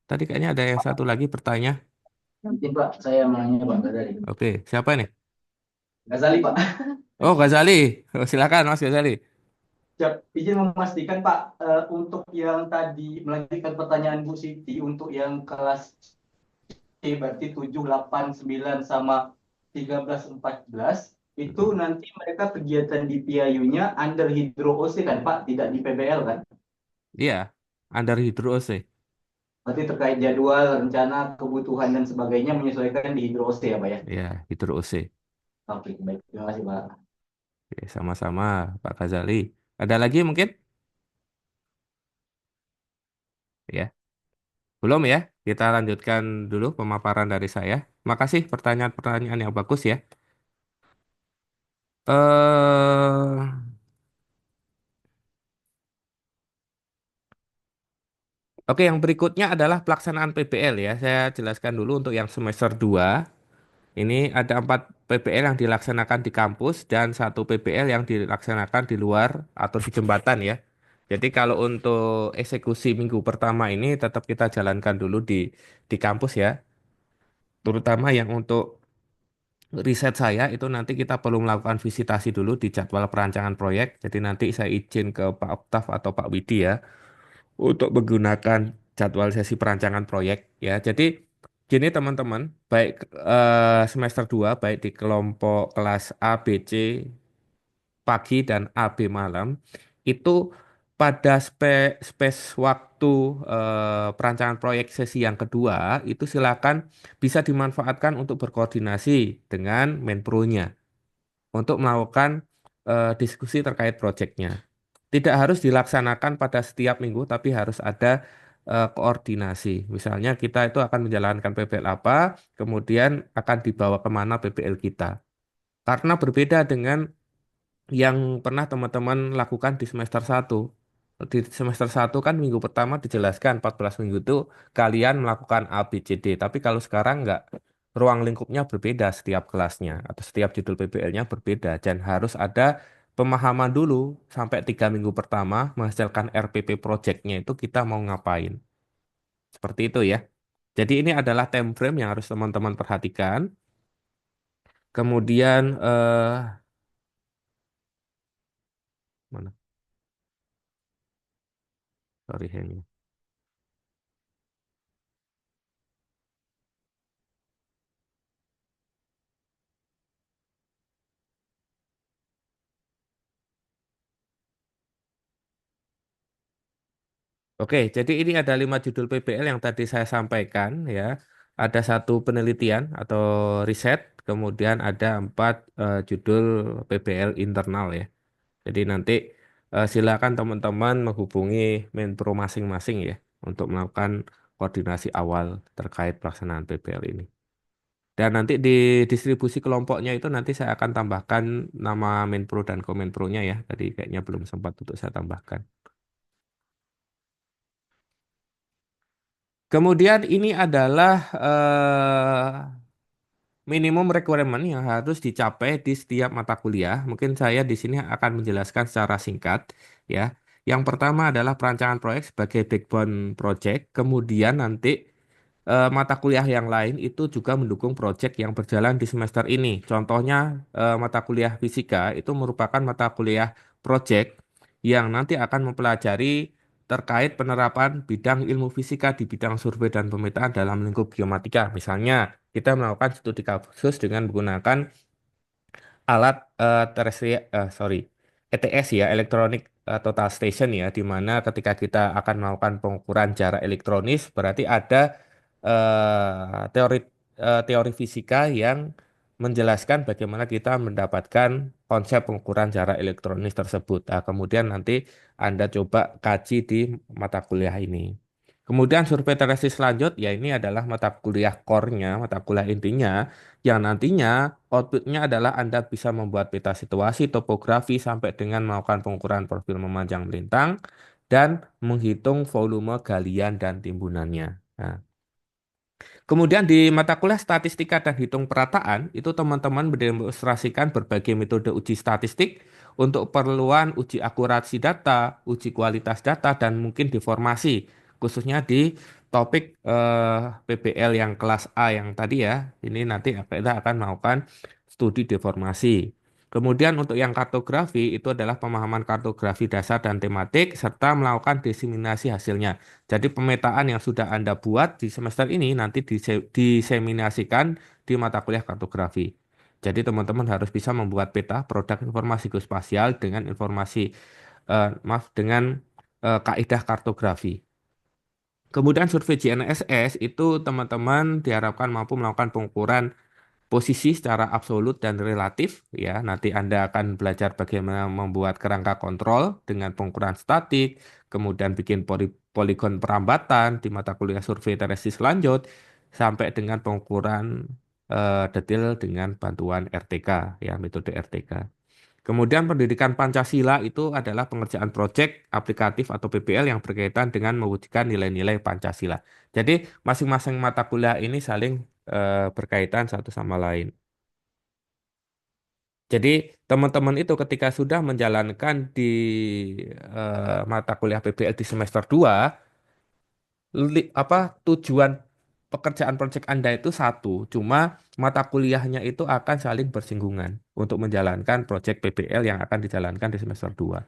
tadi kayaknya ada yang satu lagi bertanya. Mungkin Pak, saya mau nanya Pak Ghazali. Oke, siapa nih? Ghazali Pak. Oh, Ghazali. Oh, silakan Mas Ghazali. Siap, izin memastikan Pak, untuk yang tadi melanjutkan pertanyaan Bu Siti, untuk yang kelas C berarti 7, 8, 9 sama 13, 14, itu Mm-mm. nanti mereka kegiatan di PIU-nya under Hidro OC kan Pak, tidak di PBL kan? Iya, under Hydro OC. Berarti terkait jadwal, rencana, kebutuhan dan sebagainya menyesuaikan di Hidro OC ya Pak ya? Ya, Hydro OC. Oke, baik. Terima kasih Pak. Oke, sama-sama Pak Ghazali. Ada lagi mungkin? Ya, belum ya? Kita lanjutkan dulu pemaparan dari saya. Makasih pertanyaan-pertanyaan yang bagus ya. Oke, yang berikutnya adalah pelaksanaan PBL ya. Saya jelaskan dulu untuk yang semester 2. Ini ada 4 PBL yang dilaksanakan di kampus dan 1 PBL yang dilaksanakan di luar atau di jembatan ya. Jadi kalau untuk eksekusi minggu pertama ini tetap kita jalankan dulu di kampus ya. Terutama yang untuk riset saya itu nanti kita perlu melakukan visitasi dulu di jadwal perancangan proyek. Jadi nanti saya izin ke Pak Oktaf atau Pak Widi ya untuk menggunakan jadwal sesi perancangan proyek ya. Jadi gini teman-teman, baik semester 2 baik di kelompok kelas A, B, C pagi dan AB malam itu pada space waktu perancangan proyek sesi yang kedua itu silakan bisa dimanfaatkan untuk berkoordinasi dengan Menpro-nya untuk melakukan diskusi terkait proyeknya. Tidak harus dilaksanakan pada setiap minggu, tapi harus ada koordinasi. Misalnya kita itu akan menjalankan PBL apa, kemudian akan dibawa kemana PBL kita. Karena berbeda dengan yang pernah teman-teman lakukan di semester satu. Di semester satu kan minggu pertama dijelaskan 14 minggu itu kalian melakukan A, B, C, D. Tapi kalau sekarang enggak, ruang lingkupnya berbeda setiap kelasnya atau setiap judul PBL-nya berbeda dan harus ada pemahaman dulu sampai 3 minggu pertama menghasilkan RPP project-nya itu kita mau ngapain. Seperti itu ya. Jadi ini adalah time frame yang harus teman-teman perhatikan. Kemudian mana? Sorry, hang. Oke, jadi ini ada 5 judul PBL yang tadi saya sampaikan ya. Ada 1 penelitian atau riset, kemudian ada 4 judul PBL internal ya. Jadi nanti silakan teman-teman menghubungi Menpro masing-masing ya untuk melakukan koordinasi awal terkait pelaksanaan PBL ini. Dan nanti di distribusi kelompoknya itu nanti saya akan tambahkan nama Menpro dan Komenpronya ya. Tadi kayaknya belum sempat untuk saya tambahkan. Kemudian ini adalah minimum requirement yang harus dicapai di setiap mata kuliah. Mungkin saya di sini akan menjelaskan secara singkat ya. Yang pertama adalah perancangan proyek sebagai backbone project. Kemudian nanti mata kuliah yang lain itu juga mendukung proyek yang berjalan di semester ini. Contohnya mata kuliah fisika itu merupakan mata kuliah proyek yang nanti akan mempelajari terkait penerapan bidang ilmu fisika di bidang survei dan pemetaan dalam lingkup geomatika. Misalnya, kita melakukan studi kasus dengan menggunakan alat ETS ya, Electronic Total Station ya, di mana ketika kita akan melakukan pengukuran jarak elektronis, berarti ada teori teori fisika yang menjelaskan bagaimana kita mendapatkan konsep pengukuran jarak elektronis tersebut. Nah, kemudian nanti Anda coba kaji di mata kuliah ini. Kemudian survei teresis lanjut, ya ini adalah mata kuliah core-nya, mata kuliah intinya, yang nantinya outputnya adalah Anda bisa membuat peta situasi, topografi, sampai dengan melakukan pengukuran profil memanjang melintang, dan menghitung volume galian dan timbunannya. Nah, kemudian di mata kuliah statistika dan hitung perataan, itu teman-teman mendemonstrasikan berbagai metode uji statistik untuk perluan uji akurasi data, uji kualitas data, dan mungkin deformasi, khususnya di topik PBL yang kelas A yang tadi ya. Ini nanti kita akan melakukan studi deformasi. Kemudian untuk yang kartografi itu adalah pemahaman kartografi dasar dan tematik serta melakukan diseminasi hasilnya. Jadi pemetaan yang sudah Anda buat di semester ini nanti diseminasikan di mata kuliah kartografi. Jadi teman-teman harus bisa membuat peta produk informasi geospasial dengan dengan kaidah kartografi. Kemudian survei GNSS itu teman-teman diharapkan mampu melakukan pengukuran posisi secara absolut dan relatif ya. Nanti Anda akan belajar bagaimana membuat kerangka kontrol dengan pengukuran statik, kemudian bikin poligon perambatan di mata kuliah survei teresis lanjut sampai dengan pengukuran detail dengan bantuan RTK ya, metode RTK. Kemudian pendidikan Pancasila itu adalah pengerjaan proyek aplikatif atau PPL yang berkaitan dengan mewujudkan nilai-nilai Pancasila. Jadi masing-masing mata kuliah ini saling berkaitan satu sama lain. Jadi teman-teman itu ketika sudah menjalankan di mata kuliah PBL di semester 2, tujuan pekerjaan proyek Anda itu satu, cuma mata kuliahnya itu akan saling bersinggungan untuk menjalankan proyek PBL yang akan dijalankan di semester 2.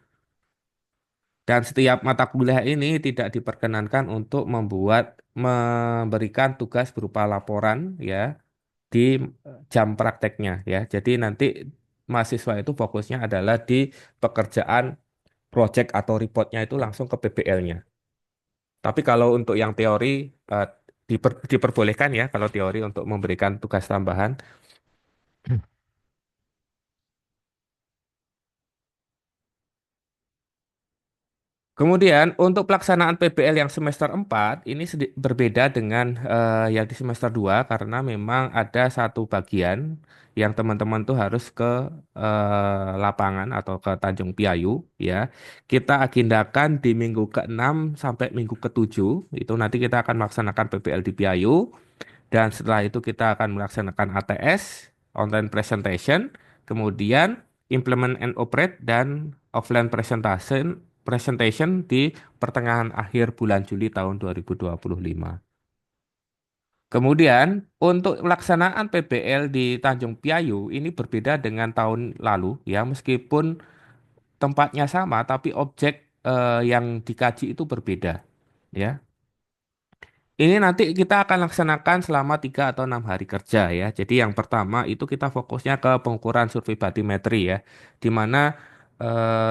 Dan setiap mata kuliah ini tidak diperkenankan untuk memberikan tugas berupa laporan ya di jam prakteknya ya. Jadi nanti mahasiswa itu fokusnya adalah di pekerjaan project atau reportnya itu langsung ke PBL-nya. Tapi kalau untuk yang teori eh, diperbolehkan ya kalau teori untuk memberikan tugas tambahan. Kemudian untuk pelaksanaan PBL yang semester 4 ini berbeda dengan yang di semester 2 karena memang ada satu bagian yang teman-teman tuh harus ke lapangan atau ke Tanjung Piayu ya. Kita agendakan di minggu ke-6 sampai minggu ke-7 itu nanti kita akan melaksanakan PBL di Piayu. Dan setelah itu kita akan melaksanakan ATS, online presentation, kemudian implement and operate dan offline presentation di pertengahan akhir bulan Juli tahun 2025. Kemudian untuk pelaksanaan PBL di Tanjung Piayu ini berbeda dengan tahun lalu ya meskipun tempatnya sama tapi objek yang dikaji itu berbeda ya. Ini nanti kita akan laksanakan selama 3 atau 6 hari kerja ya. Jadi yang pertama itu kita fokusnya ke pengukuran survei batimetri ya. Di mana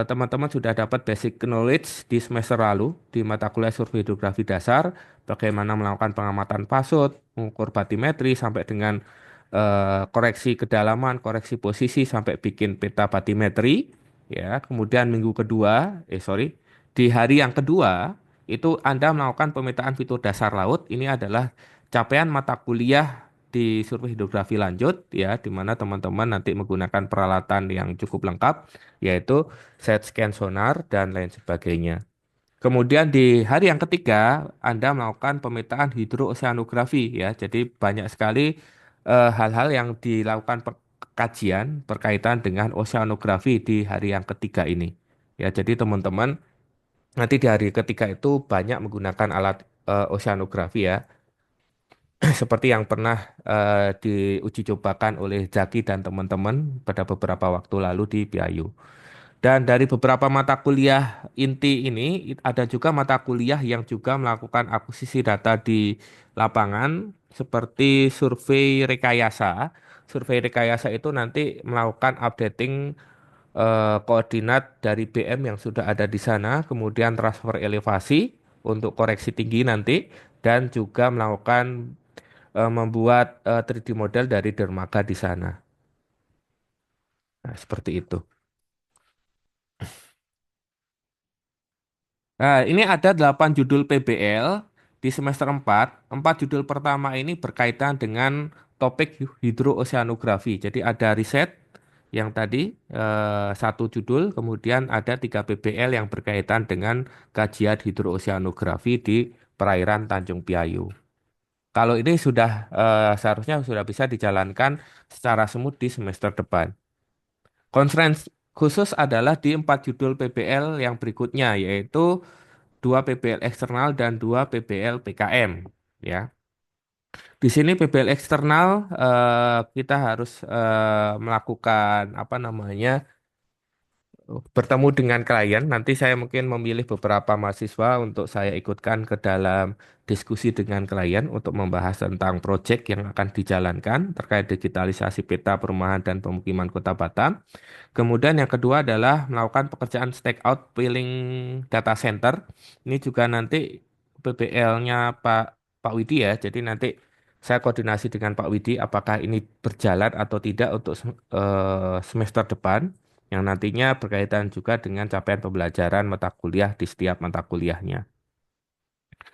teman-teman sudah dapat basic knowledge di semester lalu di mata kuliah survei hidrografi dasar. Bagaimana melakukan pengamatan pasut, mengukur batimetri sampai dengan koreksi kedalaman, koreksi posisi sampai bikin peta batimetri. Ya, kemudian di hari yang kedua itu Anda melakukan pemetaan fitur dasar laut. Ini adalah capaian mata kuliah di survei hidrografi lanjut ya, di mana teman-teman nanti menggunakan peralatan yang cukup lengkap, yaitu side scan sonar dan lain sebagainya. Kemudian di hari yang ketiga, Anda melakukan pemetaan hidrooceanografi ya. Jadi banyak sekali hal-hal yang dilakukan kajian berkaitan dengan oceanografi di hari yang ketiga ini. Ya, jadi teman-teman nanti di hari ketiga itu banyak menggunakan alat oceanografi ya, seperti yang pernah diuji cobakan oleh Zaki dan teman-teman pada beberapa waktu lalu di Biayu. Dan dari beberapa mata kuliah inti ini, ada juga mata kuliah yang juga melakukan akuisisi data di lapangan, seperti survei rekayasa. Survei rekayasa itu nanti melakukan updating koordinat dari BM yang sudah ada di sana, kemudian transfer elevasi untuk koreksi tinggi nanti, dan juga melakukan membuat 3D model dari dermaga di sana. Nah, seperti itu. Nah, ini ada 8 judul PBL di semester 4. 4 judul pertama ini berkaitan dengan topik hidrooceanografi. Jadi ada riset yang tadi satu judul, kemudian ada 3 PBL yang berkaitan dengan kajian hidrooceanografi di perairan Tanjung Piayu. Kalau ini sudah seharusnya sudah bisa dijalankan secara smooth di semester depan. Conference khusus adalah di 4 judul PBL yang berikutnya, yaitu 2 PBL eksternal dan 2 PBL PKM. Ya. Di sini PBL eksternal kita harus melakukan apa namanya bertemu dengan klien. Nanti saya mungkin memilih beberapa mahasiswa untuk saya ikutkan ke dalam diskusi dengan klien untuk membahas tentang proyek yang akan dijalankan terkait digitalisasi peta perumahan dan pemukiman Kota Batam. Kemudian yang kedua adalah melakukan pekerjaan stakeout peeling data center. Ini juga nanti PBL-nya Pak Widi ya. Jadi nanti saya koordinasi dengan Pak Widi apakah ini berjalan atau tidak untuk semester depan yang nantinya berkaitan juga dengan capaian pembelajaran mata kuliah di setiap mata kuliahnya.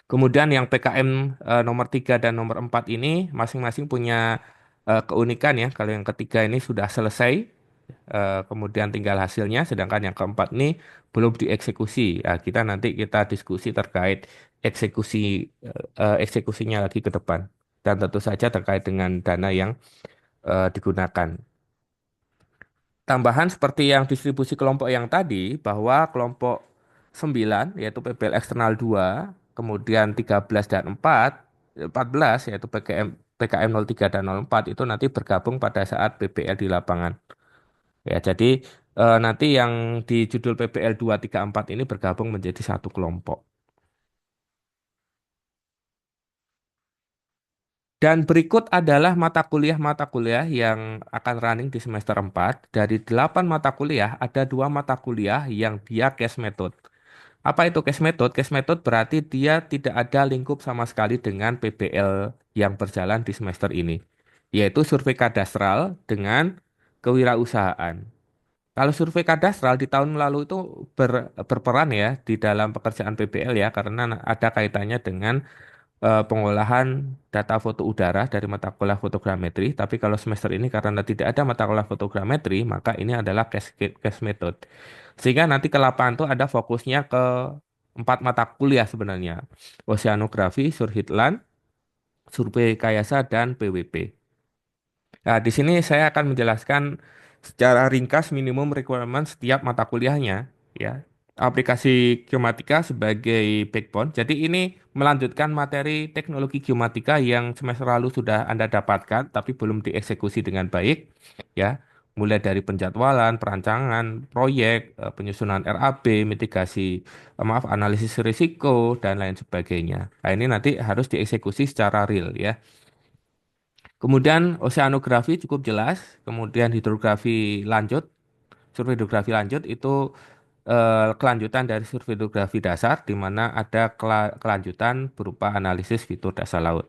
Kemudian yang PKM nomor 3 dan nomor 4 ini masing-masing punya keunikan ya. Kalau yang ketiga ini sudah selesai, kemudian tinggal hasilnya, sedangkan yang keempat ini belum dieksekusi. Ya, kita diskusi terkait eksekusinya lagi ke depan. Dan tentu saja terkait dengan dana yang digunakan. Tambahan seperti yang distribusi kelompok yang tadi, bahwa kelompok 9 yaitu PBL eksternal 2, kemudian 13 dan 14 yaitu PKM 03 dan 04 itu nanti bergabung pada saat PBL di lapangan. Ya, jadi nanti yang di judul PBL 234 ini bergabung menjadi satu kelompok. Dan berikut adalah mata kuliah yang akan running di semester 4. Dari 8 mata kuliah, ada 2 mata kuliah yang dia case method. Apa itu case method? Case method berarti dia tidak ada lingkup sama sekali dengan PBL yang berjalan di semester ini, yaitu survei kadastral dengan kewirausahaan. Kalau survei kadastral di tahun lalu itu berperan ya di dalam pekerjaan PBL ya, karena ada kaitannya dengan pengolahan data foto udara dari mata kuliah fotogrametri. Tapi kalau semester ini karena tidak ada mata kuliah fotogrametri, maka ini adalah case method. Sehingga nanti ke lapangan itu ada fokusnya ke 4 mata kuliah sebenarnya. Oceanografi, Surhitlan, Survei Kayasa, dan PWP. Nah, di sini saya akan menjelaskan secara ringkas minimum requirement setiap mata kuliahnya, ya. Aplikasi geomatika sebagai backbone. Jadi ini melanjutkan materi teknologi geomatika yang semester lalu sudah Anda dapatkan, tapi belum dieksekusi dengan baik, ya. Mulai dari penjadwalan, perancangan, proyek, penyusunan RAB, mitigasi, analisis risiko, dan lain sebagainya. Nah, ini nanti harus dieksekusi secara real, ya. Kemudian oceanografi cukup jelas, kemudian hidrografi lanjut, survei hidrografi lanjut itu kelanjutan dari survei hidrografi dasar di mana ada kelanjutan berupa analisis fitur dasar laut.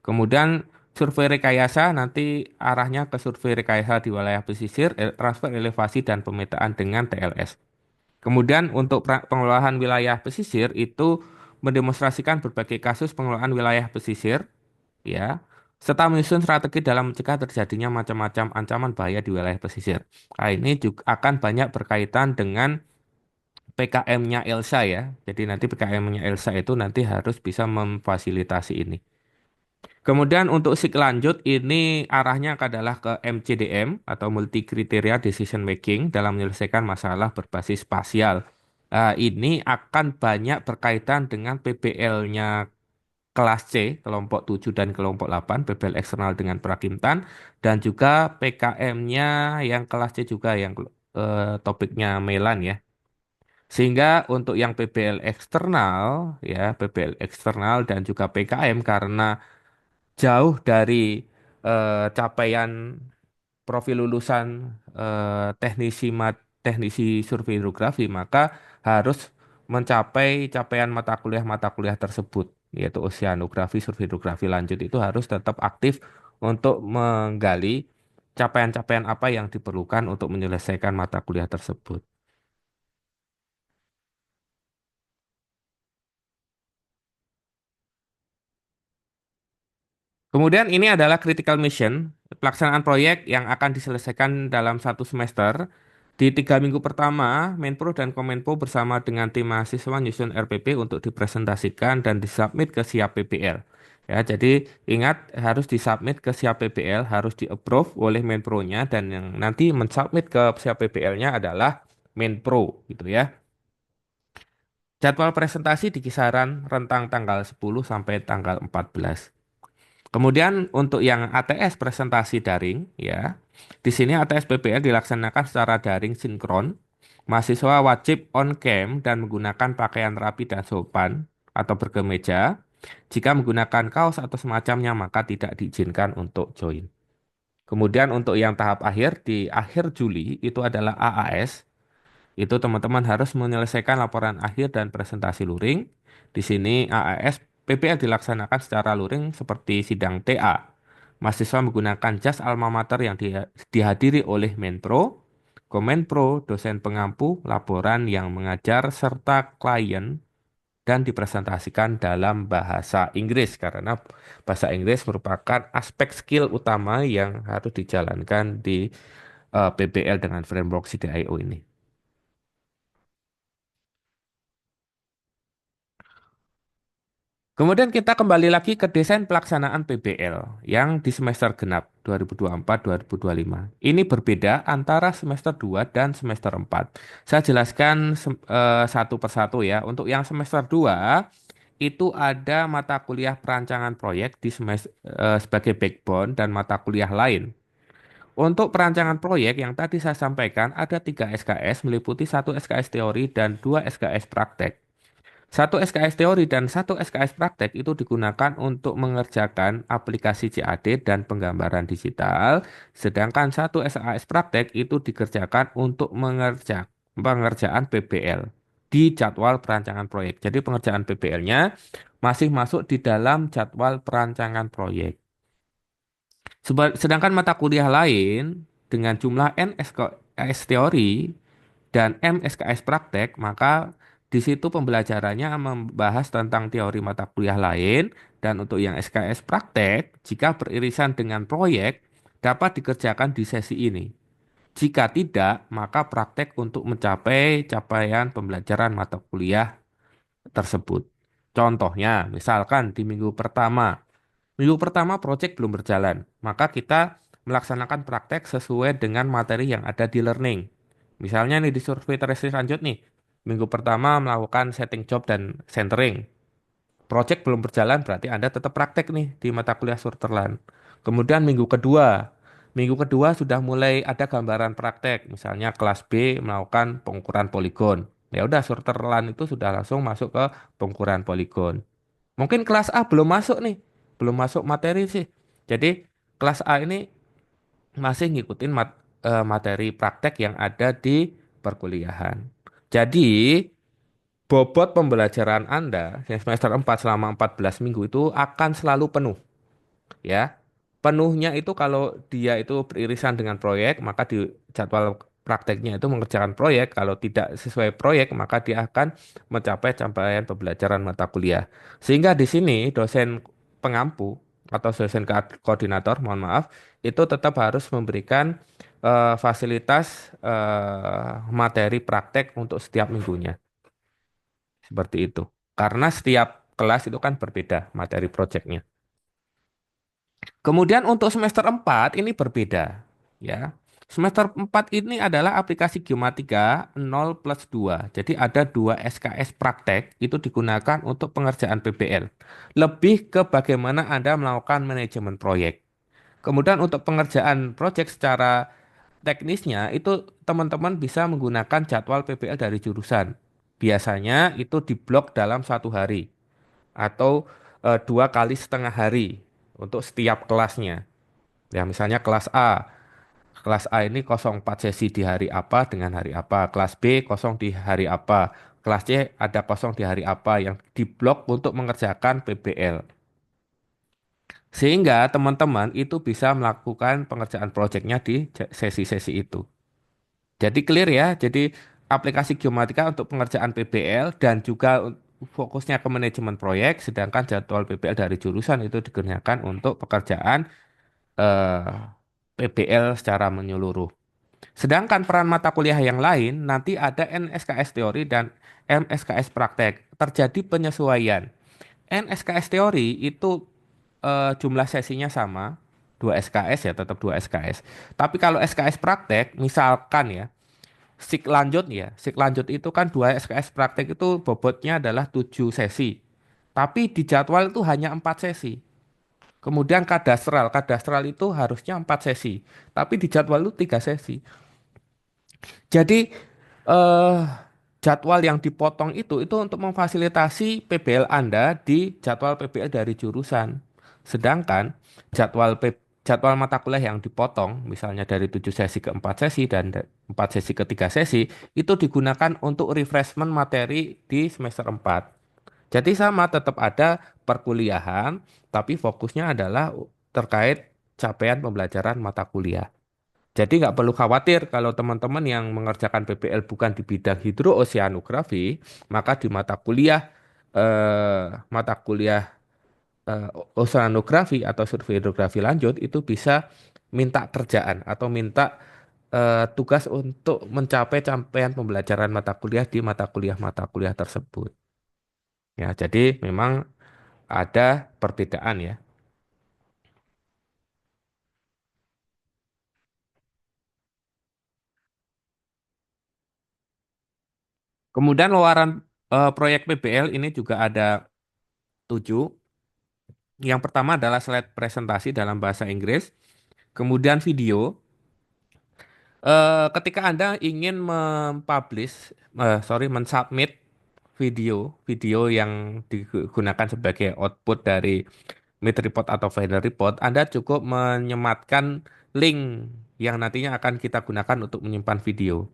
Kemudian survei rekayasa nanti arahnya ke survei rekayasa di wilayah pesisir, transfer elevasi dan pemetaan dengan TLS. Kemudian untuk pengelolaan wilayah pesisir itu mendemonstrasikan berbagai kasus pengelolaan wilayah pesisir, ya, serta menyusun strategi dalam mencegah terjadinya macam-macam ancaman bahaya di wilayah pesisir. Nah, ini juga akan banyak berkaitan dengan PKM-nya Elsa ya. Jadi nanti PKM-nya Elsa itu nanti harus bisa memfasilitasi ini. Kemudian untuk sik lanjut ini arahnya adalah ke MCDM atau Multi Criteria Decision Making dalam menyelesaikan masalah berbasis spasial. Nah, ini akan banyak berkaitan dengan PBL-nya kelas C, kelompok 7 dan kelompok 8, PBL eksternal dengan Prakintan, dan juga PKM-nya yang kelas C juga yang topiknya Melan ya. Sehingga untuk yang PBL eksternal dan juga PKM karena jauh dari capaian profil lulusan teknisi survei hidrografi, maka harus mencapai capaian mata kuliah tersebut, yaitu oceanografi, survei hidrografi lanjut itu harus tetap aktif untuk menggali capaian-capaian apa yang diperlukan untuk menyelesaikan mata kuliah tersebut. Kemudian ini adalah critical mission, pelaksanaan proyek yang akan diselesaikan dalam satu semester. Di 3 minggu pertama, Menpro dan Kominfo bersama dengan tim mahasiswa nyusun RPP untuk dipresentasikan dan disubmit ke SIAP PBL. Ya, jadi ingat harus disubmit ke SIAP PBL, harus di-approve oleh Menpro-nya dan yang nanti mensubmit ke SIAP PBL-nya adalah Menpro gitu ya. Jadwal presentasi di kisaran rentang tanggal 10 sampai tanggal 14. Kemudian untuk yang ATS presentasi daring, ya, di sini ATS PPL dilaksanakan secara daring sinkron. Mahasiswa wajib on cam dan menggunakan pakaian rapi dan sopan atau berkemeja. Jika menggunakan kaos atau semacamnya, maka tidak diizinkan untuk join. Kemudian untuk yang tahap akhir, di akhir Juli itu adalah AAS. Itu teman-teman harus menyelesaikan laporan akhir dan presentasi luring. Di sini AAS PPL dilaksanakan secara luring seperti sidang TA. Mahasiswa menggunakan jas alma mater yang dihadiri oleh Menpro, Komenpro, dosen pengampu, laporan yang mengajar, serta klien dan dipresentasikan dalam bahasa Inggris karena bahasa Inggris merupakan aspek skill utama yang harus dijalankan di PPL dengan framework CDIO ini. Kemudian kita kembali lagi ke desain pelaksanaan PBL yang di semester genap 2024-2025. Ini berbeda antara semester 2 dan semester 4. Saya jelaskan satu persatu ya. Untuk yang semester 2 itu ada mata kuliah perancangan proyek di sebagai backbone dan mata kuliah lain. Untuk perancangan proyek yang tadi saya sampaikan ada 3 SKS meliputi 1 SKS teori dan 2 SKS praktek. 1 SKS teori dan 1 SKS praktek itu digunakan untuk mengerjakan aplikasi CAD dan penggambaran digital, sedangkan 1 SKS praktek itu dikerjakan untuk pengerjaan PBL di jadwal perancangan proyek. Jadi pengerjaan PBL-nya masih masuk di dalam jadwal perancangan proyek. Sedangkan mata kuliah lain dengan jumlah N SKS teori dan M SKS praktek, maka di situ pembelajarannya membahas tentang teori mata kuliah lain dan untuk yang SKS praktek, jika beririsan dengan proyek, dapat dikerjakan di sesi ini. Jika tidak, maka praktek untuk mencapai capaian pembelajaran mata kuliah tersebut. Contohnya, misalkan di minggu pertama proyek belum berjalan, maka kita melaksanakan praktek sesuai dengan materi yang ada di learning. Misalnya nih di survei tesis lanjut nih, minggu pertama melakukan setting job dan centering. Project belum berjalan berarti Anda tetap praktek nih di mata kuliah Surterland. Kemudian minggu kedua sudah mulai ada gambaran praktek. Misalnya kelas B melakukan pengukuran poligon. Ya udah Surterland itu sudah langsung masuk ke pengukuran poligon. Mungkin kelas A belum masuk nih, belum masuk materi sih. Jadi kelas A ini masih ngikutin materi praktek yang ada di perkuliahan. Jadi, bobot pembelajaran Anda yang semester 4 selama 14 minggu itu akan selalu penuh, ya. Penuhnya itu kalau dia itu beririsan dengan proyek, maka di jadwal prakteknya itu mengerjakan proyek. Kalau tidak sesuai proyek, maka dia akan mencapai capaian pembelajaran mata kuliah. Sehingga di sini dosen pengampu atau dosen koordinator, mohon maaf, itu tetap harus memberikan fasilitas materi praktek untuk setiap minggunya. Seperti itu. Karena setiap kelas itu kan berbeda materi proyeknya. Kemudian untuk semester 4 ini berbeda, ya. Semester 4 ini adalah aplikasi Geomatika 0+2. Jadi ada 2 SKS praktek itu digunakan untuk pengerjaan PBL. Lebih ke bagaimana Anda melakukan manajemen proyek. Kemudian untuk pengerjaan proyek secara teknisnya itu teman-teman bisa menggunakan jadwal PBL dari jurusan. Biasanya itu diblok dalam 1 hari atau 2 kali setengah hari untuk setiap kelasnya. Ya, misalnya kelas A. Kelas A ini kosong 4 sesi di hari apa dengan hari apa. Kelas B kosong di hari apa. Kelas C ada kosong di hari apa yang diblok untuk mengerjakan PBL. Sehingga teman-teman itu bisa melakukan pengerjaan proyeknya di sesi-sesi itu. Jadi clear ya. Jadi aplikasi Geomatika untuk pengerjaan PBL dan juga fokusnya ke manajemen proyek, sedangkan jadwal PBL dari jurusan itu digunakan untuk pekerjaan eh, PBL secara menyeluruh. Sedangkan peran mata kuliah yang lain nanti ada NSKS teori dan MSKS praktek. Terjadi penyesuaian. NSKS teori itu jumlah sesinya sama, 2 SKS ya, tetap 2 SKS. Tapi kalau SKS praktek, misalkan ya, sik lanjut itu kan 2 SKS praktek itu bobotnya adalah 7 sesi. Tapi di jadwal itu hanya 4 sesi. Kemudian kadastral. Kadastral itu harusnya 4 sesi, tapi di jadwal itu 3 sesi. Jadi eh, jadwal yang dipotong itu untuk memfasilitasi PBL Anda di jadwal PBL dari jurusan. Sedangkan jadwal mata kuliah yang dipotong, misalnya dari 7 sesi ke 4 sesi dan 4 sesi ke 3 sesi, itu digunakan untuk refreshment materi di semester 4. Jadi sama, tetap ada perkuliahan, tapi fokusnya adalah terkait capaian pembelajaran mata kuliah. Jadi nggak perlu khawatir kalau teman-teman yang mengerjakan PPL bukan di bidang hidrooceanografi, maka di mata kuliah eh, oceanografi atau survei hidrografi lanjut itu bisa minta kerjaan atau minta tugas untuk mencapai capaian pembelajaran mata kuliah di mata kuliah tersebut. Ya, jadi memang ada perbedaan ya. Kemudian luaran proyek PBL ini juga ada 7. Yang pertama adalah slide presentasi dalam bahasa Inggris, kemudian video. Ketika Anda ingin mensubmit video yang digunakan sebagai output dari mid report atau final report, Anda cukup menyematkan link yang nantinya akan kita gunakan untuk menyimpan video.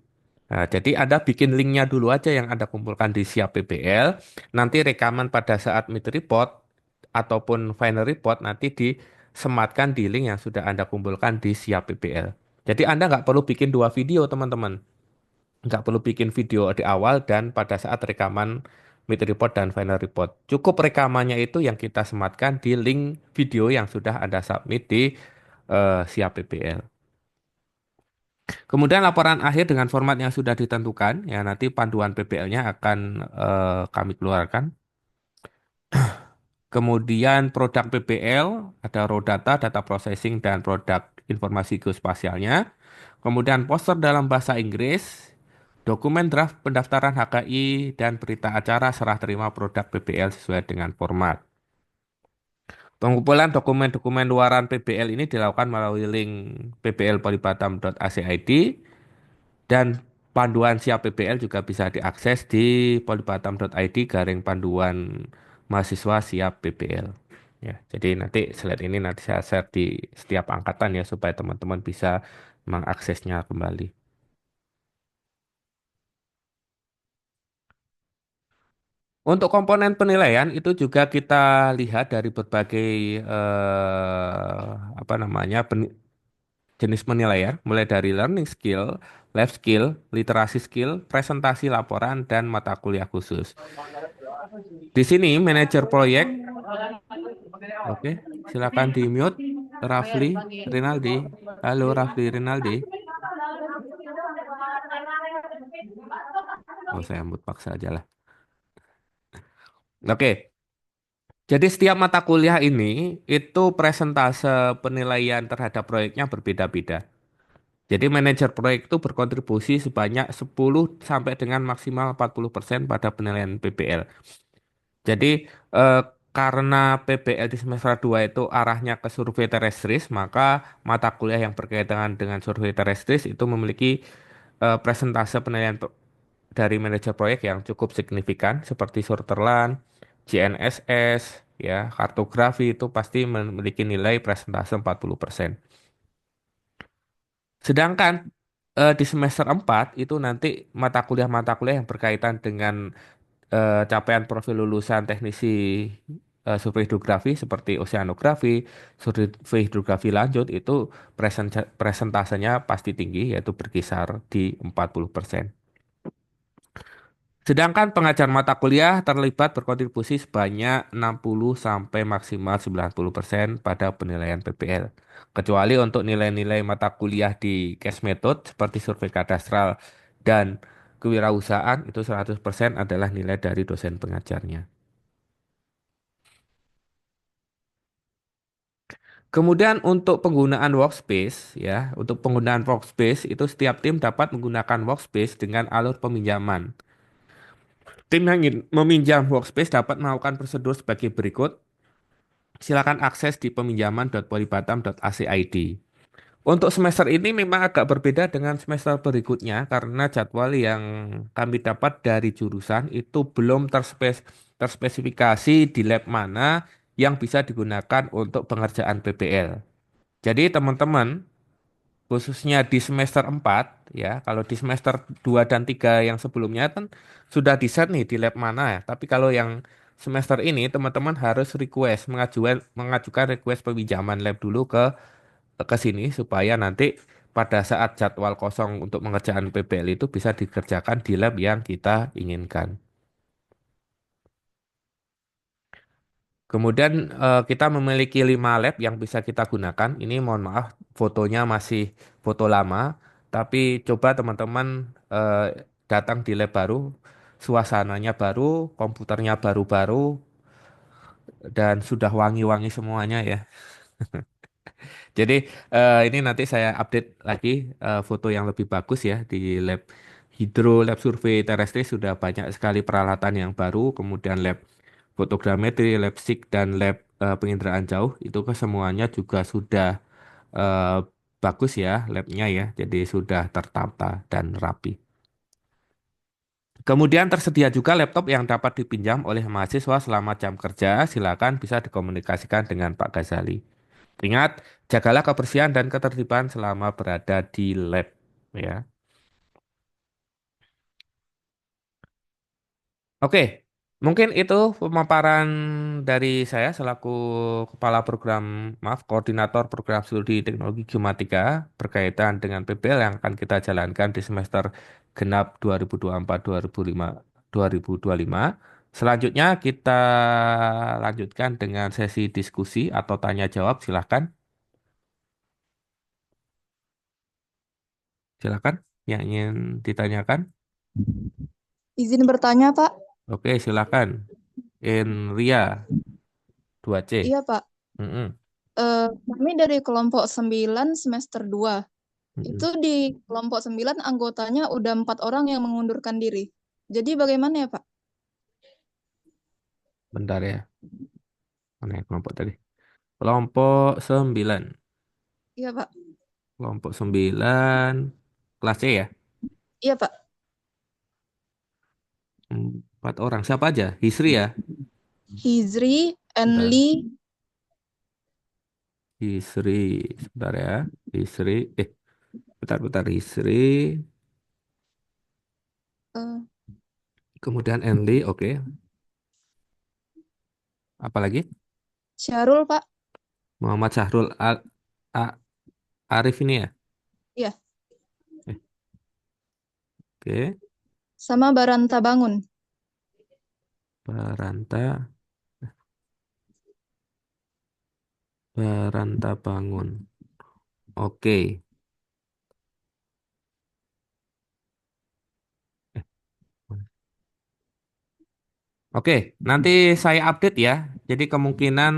Nah, jadi Anda bikin linknya dulu aja yang Anda kumpulkan di Siap PBL. Nanti rekaman pada saat mid report ataupun final report nanti disematkan di link yang sudah Anda kumpulkan di Siap PBL. Jadi Anda nggak perlu bikin 2 video, teman-teman. Nggak perlu bikin video di awal dan pada saat rekaman mid report dan final report. Cukup rekamannya itu yang kita sematkan di link video yang sudah Anda submit di Siap PBL. Kemudian laporan akhir dengan format yang sudah ditentukan, ya nanti panduan PPL-nya akan kami keluarkan. Kemudian produk PPL, ada raw data, data processing, dan produk informasi geospasialnya. Kemudian poster dalam bahasa Inggris, dokumen draft pendaftaran HKI, dan berita acara serah terima produk PPL sesuai dengan format. Pengumpulan dokumen-dokumen luaran PPL ini dilakukan melalui link pplpolibatam.ac.id. Dan panduan Siap PPL juga bisa diakses di polibatam.id garing panduan mahasiswa Siap PPL. Ya, jadi nanti slide ini nanti saya share di setiap angkatan ya supaya teman-teman bisa mengaksesnya kembali. Untuk komponen penilaian itu juga kita lihat dari berbagai jenis penilaian, mulai dari learning skill, life skill, literasi skill, presentasi laporan, dan mata kuliah khusus. Di sini manajer proyek, oke, silakan di mute. Rafli Rinaldi, halo Rafli Rinaldi. Oh, saya mute paksa aja lah. Oke, jadi setiap mata kuliah ini itu presentase penilaian terhadap proyeknya berbeda-beda. Jadi manajer proyek itu berkontribusi sebanyak 10 sampai dengan maksimal 40% pada penilaian PPL. Jadi eh, karena PBL di semester 2 itu arahnya ke survei terestris, maka mata kuliah yang berkaitan dengan survei terestris itu memiliki presentase penilaian dari manajer proyek yang cukup signifikan seperti Surterland, GNSS, ya, kartografi itu pasti memiliki nilai presentase 40%. Sedangkan di semester 4 itu nanti mata kuliah yang berkaitan dengan capaian profil lulusan teknisi survei hidrografi seperti oceanografi, survei hidrografi lanjut itu presentasenya pasti tinggi yaitu berkisar di 40%. Sedangkan pengajar mata kuliah terlibat berkontribusi sebanyak 60 sampai maksimal 90% pada penilaian PPL. Kecuali untuk nilai-nilai mata kuliah di case method seperti survei kadastral dan kewirausahaan itu 100% adalah nilai dari dosen pengajarnya. Kemudian untuk penggunaan workspace ya, untuk penggunaan workspace itu setiap tim dapat menggunakan workspace dengan alur peminjaman. Tim yang ingin meminjam workspace dapat melakukan prosedur sebagai berikut. silakan akses di peminjaman.polibatam.ac.id. Untuk semester ini memang agak berbeda dengan semester berikutnya karena jadwal yang kami dapat dari jurusan itu belum terspesifikasi di lab mana yang bisa digunakan untuk pengerjaan PPL. Jadi teman-teman, khususnya di semester 4 ya, kalau di semester 2 dan 3 yang sebelumnya kan sudah di set nih di lab mana ya. Tapi kalau yang semester ini teman-teman harus request mengajukan request peminjaman lab dulu ke sini supaya nanti pada saat jadwal kosong untuk mengerjakan PPL itu bisa dikerjakan di lab yang kita inginkan. Kemudian kita memiliki 5 lab yang bisa kita gunakan. Ini mohon maaf fotonya masih foto lama, tapi coba teman-teman eh, datang di lab baru, suasananya baru, komputernya baru-baru, dan sudah wangi-wangi semuanya ya. Jadi ini nanti saya update lagi foto yang lebih bagus ya di lab hidro, lab survei terestri sudah banyak sekali peralatan yang baru, kemudian lab fotogrametri, lab SIG dan lab penginderaan jauh itu ke semuanya juga sudah eh, bagus ya labnya ya, jadi sudah tertata dan rapi. Kemudian tersedia juga laptop yang dapat dipinjam oleh mahasiswa selama jam kerja. Silakan bisa dikomunikasikan dengan Pak Ghazali. Ingat, jagalah kebersihan dan ketertiban selama berada di lab ya. Oke, mungkin itu pemaparan dari saya selaku Kepala Program, maaf, Koordinator Program Studi Teknologi Geomatika berkaitan dengan PPL yang akan kita jalankan di semester genap 2024-2005, 2025. Selanjutnya kita lanjutkan dengan sesi diskusi atau tanya jawab. Silakan, silakan yang ingin ditanyakan. Izin bertanya, Pak. Oke, silakan. Enria 2C. Iya, Pak. Mm-mm, Kami dari kelompok 9 semester 2. mm-mm. Itu di kelompok 9 anggotanya udah 4 orang yang mengundurkan diri. Jadi bagaimana ya, Pak? Bentar ya. Mana ya kelompok tadi? Kelompok 9. Iya, Pak. Kelompok 9. Kelas C ya? Iya, Pak. 4 orang. Siapa aja? Hisri ya? Hizri, Bentar. Enli, Hisri. Sebentar ya. Hisri. Bentar. Hisri. eh, Kemudian Enli. Oke. Apalagi? Syarul, Pak. Muhammad Syahrul A- Arif ini ya? Iya. Eh, Oke. Sama Baranta Bangun. Baranta. Baranta Bangun. Oke. Eh, Oke, nanti saya update ya. Jadi kemungkinan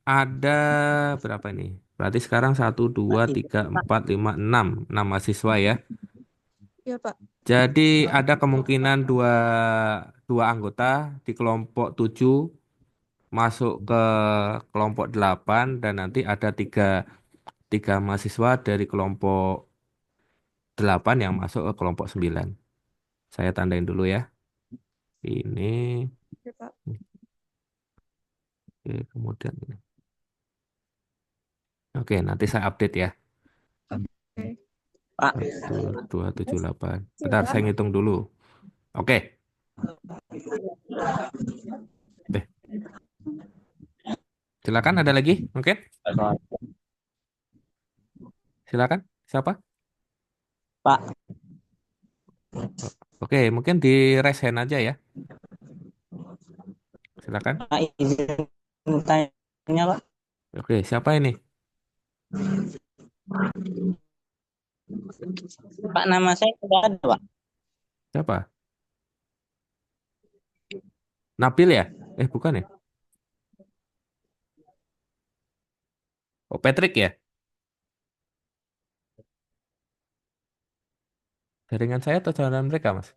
ada berapa ini? Berarti sekarang 1, 2, 3, 4, 5, 6 mahasiswa ya. Iya, Pak. Jadi ada kemungkinan dua anggota di kelompok 7 masuk ke kelompok 8 dan nanti ada tiga mahasiswa dari kelompok 8 yang masuk ke kelompok 9. Saya tandain dulu ya. Ini, Iya, Pak. oke, kemudian ini. Oke, nanti saya update ya. Oke. 1, 2, 7, 8. Bentar, saya ngitung dulu. Oke. Deh, silakan ada lagi? Mungkin? Silakan. Siapa? Pak, Oke, mungkin di raise hand aja ya. Silakan. Pak izin tanya Pak. Oke, siapa ini? Pak nama saya sudah ada Pak. Siapa? Nabil ya? Bukan ya? Oh, Patrick ya? Jaringan saya atau jaringan mereka, Mas?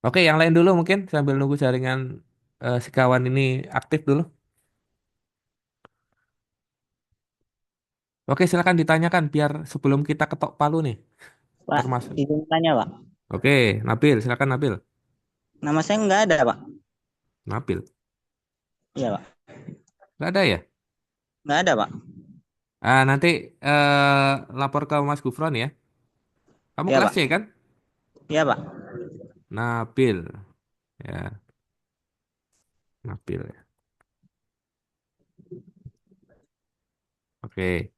Oke, yang lain dulu mungkin sambil nunggu jaringan si kawan ini aktif dulu. Oke, silakan ditanyakan biar sebelum kita ketok palu nih, Pak, termasuk. izin tanya, Pak. Oke, Nabil, silakan Nabil. Nama saya nggak ada, Pak. Nabil, Iya, Pak. nggak ada ya? Nggak ada, Pak. Nanti lapor ke Mas Gufron ya. Kamu Iya, kelas Pak. C kan? Iya, Pak. Nabil, ya, Nabil ya. Oke,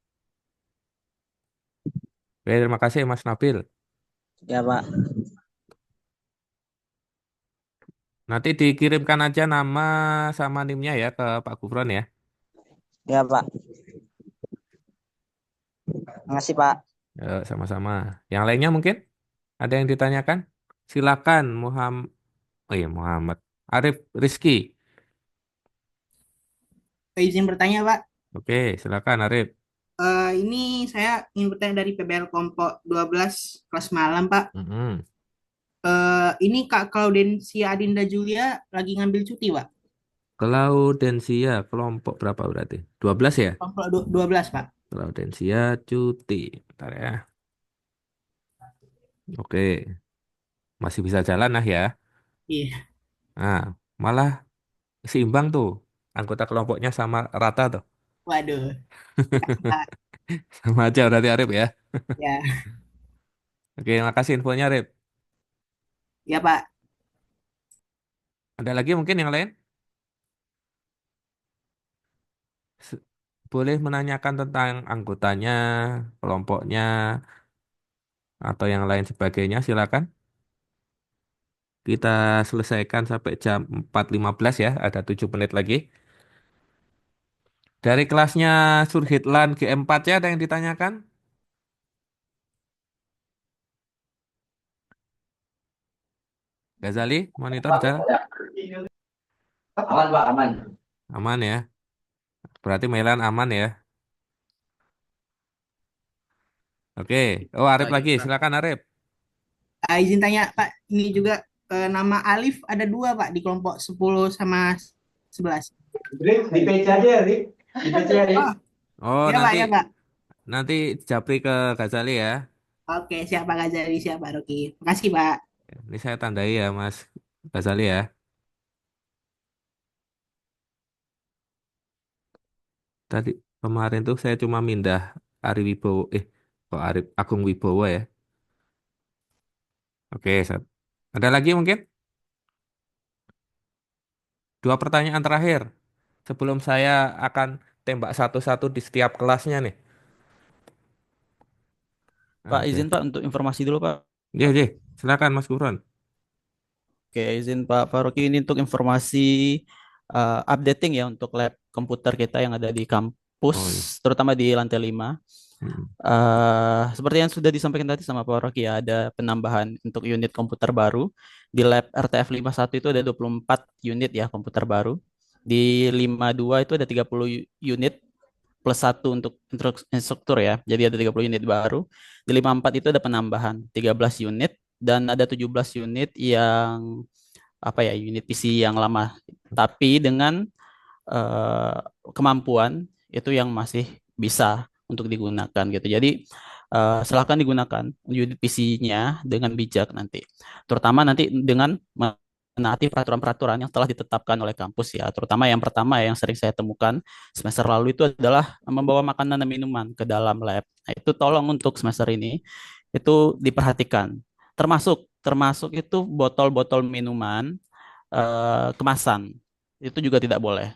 oke, terima kasih Mas Nabil. Iya, Pak. Nanti dikirimkan aja nama sama NIM-nya ya ke Pak Gufron ya. Iya, Pak. Makasih, Pak. Sama-sama. Yang lainnya mungkin ada yang ditanyakan? Silakan Muhammad. Oh iya Muhammad. Arif Rizky. Izin bertanya, Pak. Oke, silakan Arif. Ini saya ingin bertanya dari PBL kelompok 12 kelas malam, Pak. Mm-mm. Ini Kak Claudensia Adinda Julia lagi ngambil cuti, Pak. Claudensia kelompok berapa berarti? 12 ya? Kelompok 12, Pak. Claudensia cuti. Bentar ya. Oke, masih bisa jalan lah ya. Iya. Nah, malah seimbang tuh. Anggota kelompoknya sama rata tuh. Waduh. Pak. Sama aja berarti Arif ya. Ya, Oke, makasih infonya Arif. ya, Pak. Ada lagi mungkin yang lain? Se- Boleh menanyakan tentang anggotanya, kelompoknya, atau yang lain sebagainya, silakan. Kita selesaikan sampai jam 4.15 ya, ada 7 menit lagi. Dari kelasnya Surhitlan G4 ya, ada yang ditanyakan? Ghazali, monitor jalan? Aman Pak, aman. Aman ya. Berarti Melan aman ya. Oke. Oh, Arif lagi, silakan Arif. Izin tanya, Pak. Ini juga nama Alif ada dua, Pak, di kelompok 10 sama 11. Rik, di PC aja ya, Rik. Di PC ya, Rik. Oh, Oh, ya, Pak, nanti ya, Pak. nanti japri ke Ghazali ya. Oke, siap Pak Gazali, siap Pak Rocky. Makasih, Pak. Ini saya tandai ya, Mas Ghazali ya. Tadi kemarin tuh saya cuma mindah Ari Wibowo, kok Arif Agung Wibowo ya. Oke, ada lagi mungkin? Dua pertanyaan terakhir sebelum saya akan tembak satu-satu di setiap kelasnya nih. Pak, Oke. izin Pak untuk informasi dulu Pak. Iya, silakan Mas Gufron. Oke, izin Pak Faruqi ini untuk informasi updating ya untuk lab komputer kita yang ada di kampus, Oh iya. terutama di lantai 5. Hmm. Seperti yang sudah disampaikan tadi sama Pak Faruqi ya, ada penambahan untuk unit komputer baru. Di lab RTF 51 itu ada 24 unit ya komputer baru. Di 52 itu ada 30 unit plus satu untuk instruktur ya. Jadi ada 30 unit baru. Di 54 itu ada penambahan 13 unit dan ada 17 unit yang apa ya, unit PC yang lama. Tapi dengan eh, kemampuan itu yang masih bisa untuk digunakan gitu. Jadi silakan digunakan unit PC-nya dengan bijak nanti. Terutama nanti dengan menaati peraturan-peraturan yang telah ditetapkan oleh kampus ya. Terutama yang pertama yang sering saya temukan semester lalu itu adalah membawa makanan dan minuman ke dalam lab. Nah, itu tolong untuk semester ini itu diperhatikan. Termasuk termasuk itu botol-botol minuman kemasan. Itu juga tidak boleh.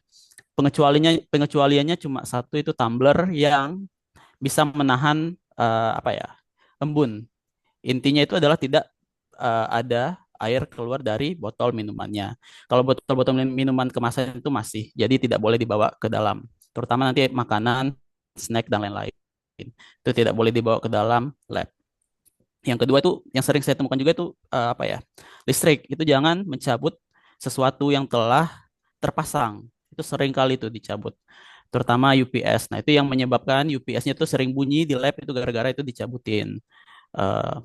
Pengecualiannya cuma satu, itu tumbler yang bisa menahan apa ya, embun. Intinya itu adalah tidak ada air keluar dari botol minumannya. Kalau botol-botol minuman kemasan itu masih, jadi tidak boleh dibawa ke dalam. Terutama nanti makanan, snack dan lain-lain. Itu tidak boleh dibawa ke dalam lab. Yang kedua itu yang sering saya temukan juga itu apa ya? Listrik. Itu jangan mencabut sesuatu yang telah terpasang. Itu sering kali itu dicabut. Terutama UPS. Nah, itu yang menyebabkan UPS-nya itu sering bunyi di lab itu gara-gara itu dicabutin eh,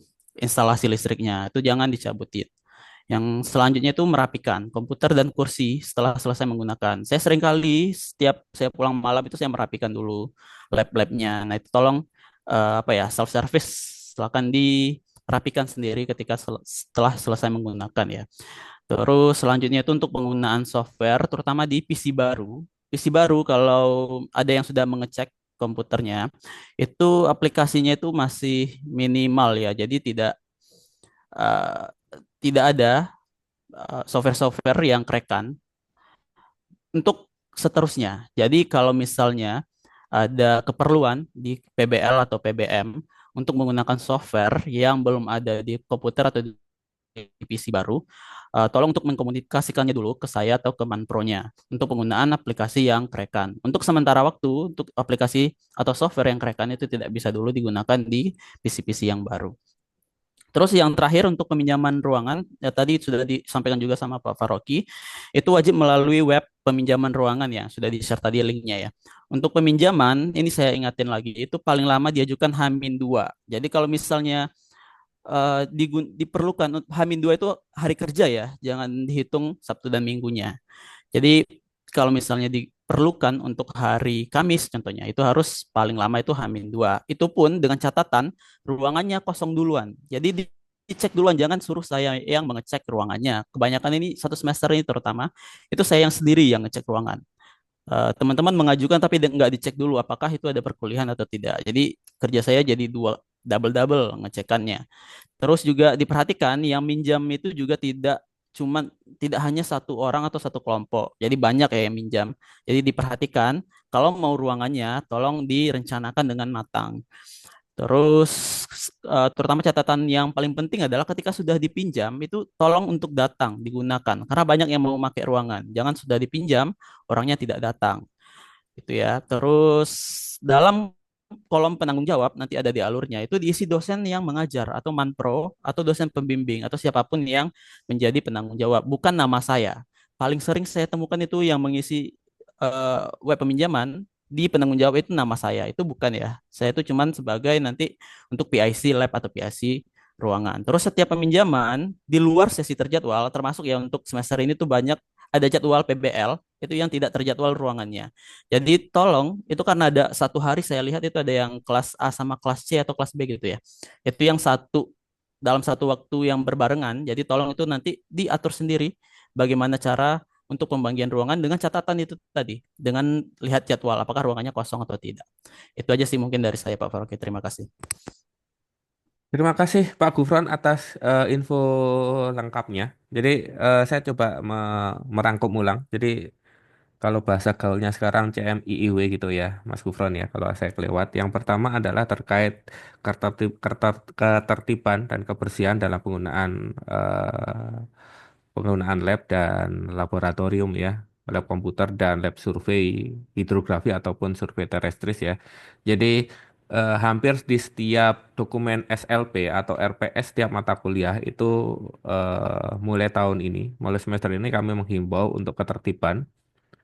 instalasi listriknya. Itu jangan dicabutin. Yang selanjutnya itu merapikan komputer dan kursi setelah selesai menggunakan. Saya sering kali setiap saya pulang malam itu saya merapikan dulu lab-labnya. Nah itu tolong apa ya, self service, silakan dirapikan sendiri ketika setelah selesai menggunakan ya. Terus selanjutnya itu untuk penggunaan software, terutama di PC baru. PC baru kalau ada yang sudah mengecek komputernya, itu aplikasinya itu masih minimal ya. Jadi eh, tidak ada software-software yang crack-an untuk seterusnya. Jadi kalau misalnya ada keperluan di PBL atau PBM untuk menggunakan software yang belum ada di komputer atau di PC baru, tolong untuk mengkomunikasikannya dulu ke saya atau ke Manpro-nya untuk penggunaan aplikasi yang crack-an. Untuk sementara waktu, untuk aplikasi atau software yang crack-an itu tidak bisa dulu digunakan di PC-PC yang baru. Terus yang terakhir untuk peminjaman ruangan, ya tadi sudah disampaikan juga sama Pak Faroki, itu wajib melalui web peminjaman ruangan ya, sudah di-share tadi linknya ya. Untuk peminjaman, ini saya ingatin lagi, itu paling lama diajukan H-2. Jadi kalau misalnya diperlukan H-2 itu hari kerja ya, jangan dihitung Sabtu dan Minggunya. Jadi kalau misalnya diperlukan untuk hari Kamis contohnya, itu harus paling lama itu H-2. Itu pun dengan catatan ruangannya kosong duluan. Jadi dicek duluan, jangan suruh saya yang mengecek ruangannya. Kebanyakan ini satu semester ini terutama, itu saya yang sendiri yang ngecek ruangan. Teman-teman mengajukan tapi nggak dicek dulu apakah itu ada perkuliahan atau tidak. Jadi kerja saya jadi dua double ngecekannya. Terus juga diperhatikan yang minjam itu juga tidak hanya satu orang atau satu kelompok. Jadi banyak ya yang minjam. Jadi diperhatikan kalau mau ruangannya tolong direncanakan dengan matang. Terus terutama catatan yang paling penting adalah ketika sudah dipinjam itu tolong untuk datang digunakan karena banyak yang mau pakai ruangan. Jangan sudah dipinjam orangnya tidak datang. Gitu ya. Terus dalam kolom penanggung jawab nanti ada di alurnya itu diisi dosen yang mengajar atau manpro atau dosen pembimbing atau siapapun yang menjadi penanggung jawab, bukan nama saya. Paling sering saya temukan itu yang mengisi web peminjaman di penanggung jawab itu nama saya, itu bukan ya. Saya itu cuman sebagai nanti untuk PIC lab atau PIC ruangan. Terus setiap peminjaman di luar sesi terjadwal, termasuk ya untuk semester ini tuh banyak ada jadwal PBL itu yang tidak terjadwal ruangannya. Jadi tolong itu karena ada satu hari saya lihat itu ada yang kelas A sama kelas C atau kelas B gitu ya. Itu yang satu dalam satu waktu yang berbarengan. Jadi tolong itu nanti diatur sendiri bagaimana cara untuk pembagian ruangan dengan catatan itu tadi, dengan lihat jadwal apakah ruangannya kosong atau tidak. Itu aja sih mungkin dari saya Pak Faroki. Terima kasih. Terima kasih Pak Gufron atas info lengkapnya. Jadi saya coba merangkum ulang. Jadi kalau bahasa gaulnya sekarang CMIIW gitu ya, Mas Gufron ya, kalau saya kelewat. Yang pertama adalah terkait ketertiban dan kebersihan dalam penggunaan lab dan laboratorium ya, lab komputer dan lab survei hidrografi ataupun survei terestris ya. Jadi hampir di setiap dokumen SLP atau RPS setiap mata kuliah itu mulai tahun ini, mulai semester ini kami menghimbau untuk ketertiban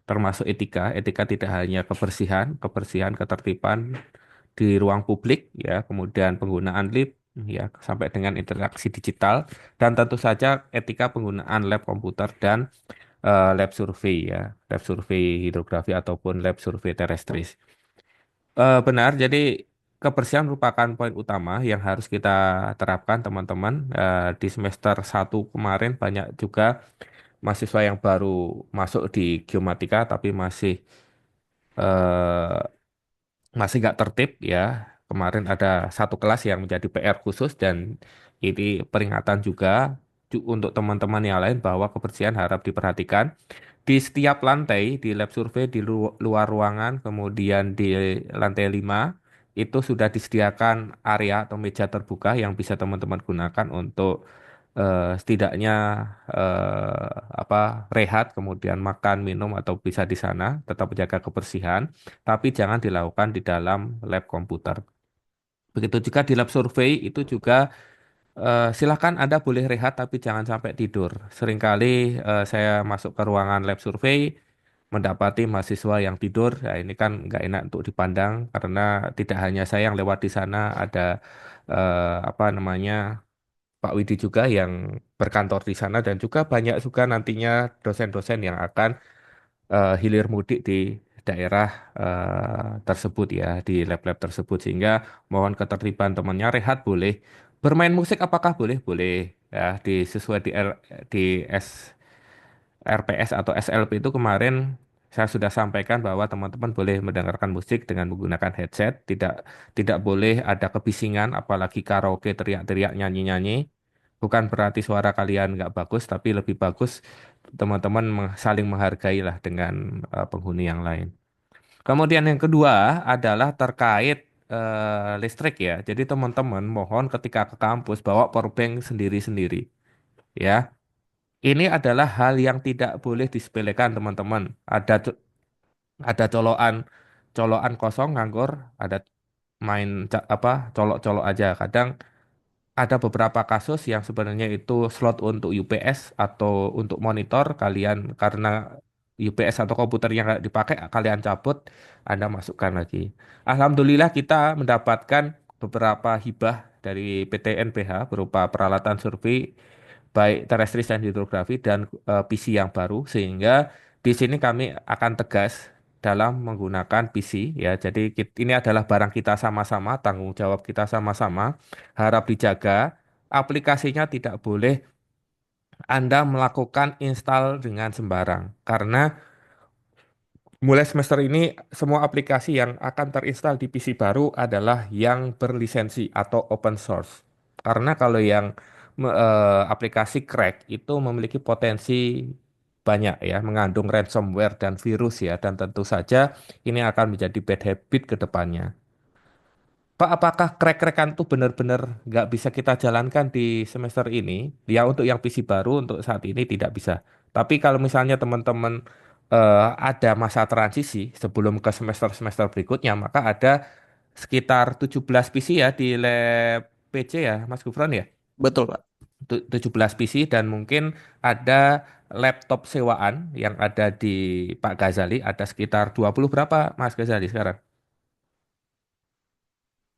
termasuk etika. Etika tidak hanya kebersihan, ketertiban di ruang publik ya, kemudian penggunaan lift ya sampai dengan interaksi digital dan tentu saja etika penggunaan lab komputer dan lab survei ya, lab survei hidrografi ataupun lab survei terestris. Benar, jadi kebersihan merupakan poin utama yang harus kita terapkan teman-teman. Di semester 1 kemarin banyak juga mahasiswa yang baru masuk di geomatika tapi eh, masih nggak tertib ya. Kemarin ada satu kelas yang menjadi PR khusus dan ini peringatan juga untuk teman-teman yang lain bahwa kebersihan harap diperhatikan di setiap lantai, di lab survei, di luar ruangan, kemudian di lantai 5 itu sudah disediakan area atau meja terbuka yang bisa teman-teman gunakan untuk setidaknya apa rehat, kemudian makan, minum atau bisa di sana tetap menjaga kebersihan, tapi jangan dilakukan di dalam lab komputer. Begitu juga di lab survei itu juga silakan Anda boleh rehat tapi jangan sampai tidur. Seringkali saya masuk ke ruangan lab survei mendapati mahasiswa yang tidur. Ya, ini kan nggak enak untuk dipandang karena tidak hanya saya yang lewat di sana, ada apa namanya Pak Widi juga yang berkantor di sana dan juga banyak juga nantinya dosen-dosen yang akan hilir mudik di daerah tersebut ya, di lab-lab tersebut sehingga mohon ketertiban temannya rehat boleh, bermain musik apakah boleh? Boleh ya, sesuai di RPS atau SLP itu kemarin saya sudah sampaikan bahwa teman-teman boleh mendengarkan musik dengan menggunakan headset, tidak boleh ada kebisingan, apalagi karaoke teriak-teriak nyanyi-nyanyi. Bukan berarti suara kalian nggak bagus, tapi lebih bagus teman-teman saling menghargai lah dengan penghuni yang lain. Kemudian yang kedua adalah terkait listrik ya. Jadi teman-teman mohon ketika ke kampus bawa powerbank sendiri-sendiri ya. Ini adalah hal yang tidak boleh disepelekan teman-teman. Ada colokan colokan kosong nganggur, ada main apa colok-colok aja. Kadang ada beberapa kasus yang sebenarnya itu slot untuk UPS atau untuk monitor kalian karena UPS atau komputer yang nggak dipakai kalian cabut, Anda masukkan lagi. Alhamdulillah kita mendapatkan beberapa hibah dari PT NPH berupa peralatan survei baik terestris dan hidrografi dan PC yang baru sehingga di sini kami akan tegas dalam menggunakan PC ya. Jadi ini adalah barang kita sama-sama, tanggung jawab kita sama-sama, harap dijaga. Aplikasinya tidak boleh Anda melakukan install dengan sembarang karena mulai semester ini semua aplikasi yang akan terinstal di PC baru adalah yang berlisensi atau open source. Karena kalau yang aplikasi crack itu memiliki potensi banyak ya, mengandung ransomware dan virus ya, dan tentu saja ini akan menjadi bad habit ke depannya. Pak, apakah crack-crackan itu benar-benar nggak bisa kita jalankan di semester ini? Ya, untuk yang PC baru untuk saat ini tidak bisa. Tapi kalau misalnya teman-teman ada masa transisi sebelum ke semester-semester berikutnya, maka ada sekitar 17 PC ya di lab PC ya, Mas Gufron ya? Betul, Pak. 17 PC dan mungkin ada laptop sewaan yang ada di Pak Ghazali, ada sekitar 20 berapa Mas Ghazali sekarang?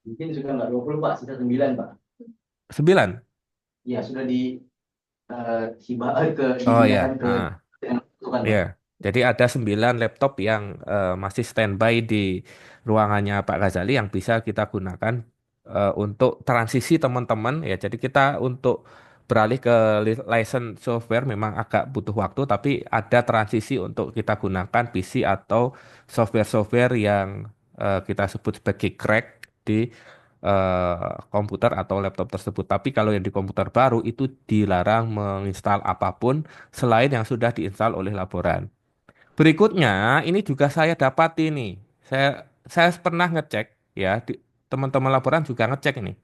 Mungkin sudah nggak 20 Pak, sudah 9 Pak. 9? Ya, sudah di hibah ke Oh ya. dipindahkan ke yang membutuhkan Pak. Ya, jadi ada 9 laptop yang masih standby di ruangannya Pak Ghazali yang bisa kita gunakan untuk transisi teman-teman ya. Jadi kita untuk beralih ke license software memang agak butuh waktu, tapi ada transisi untuk kita gunakan PC atau software-software yang kita sebut sebagai crack di komputer atau laptop tersebut. Tapi kalau yang di komputer baru itu dilarang menginstal apapun selain yang sudah diinstal oleh laboran. Berikutnya, ini juga saya dapati nih. Saya pernah ngecek ya, teman-teman laboran juga ngecek ini.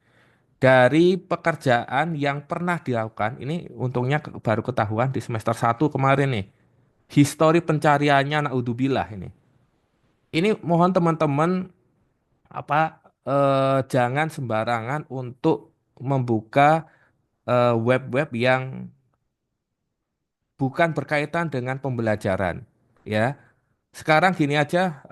Dari pekerjaan yang pernah dilakukan, ini untungnya baru ketahuan di semester 1 kemarin nih. Histori pencariannya naudzubillah ini. Ini mohon teman-teman apa jangan sembarangan untuk membuka web-web yang bukan berkaitan dengan pembelajaran ya. Sekarang gini aja,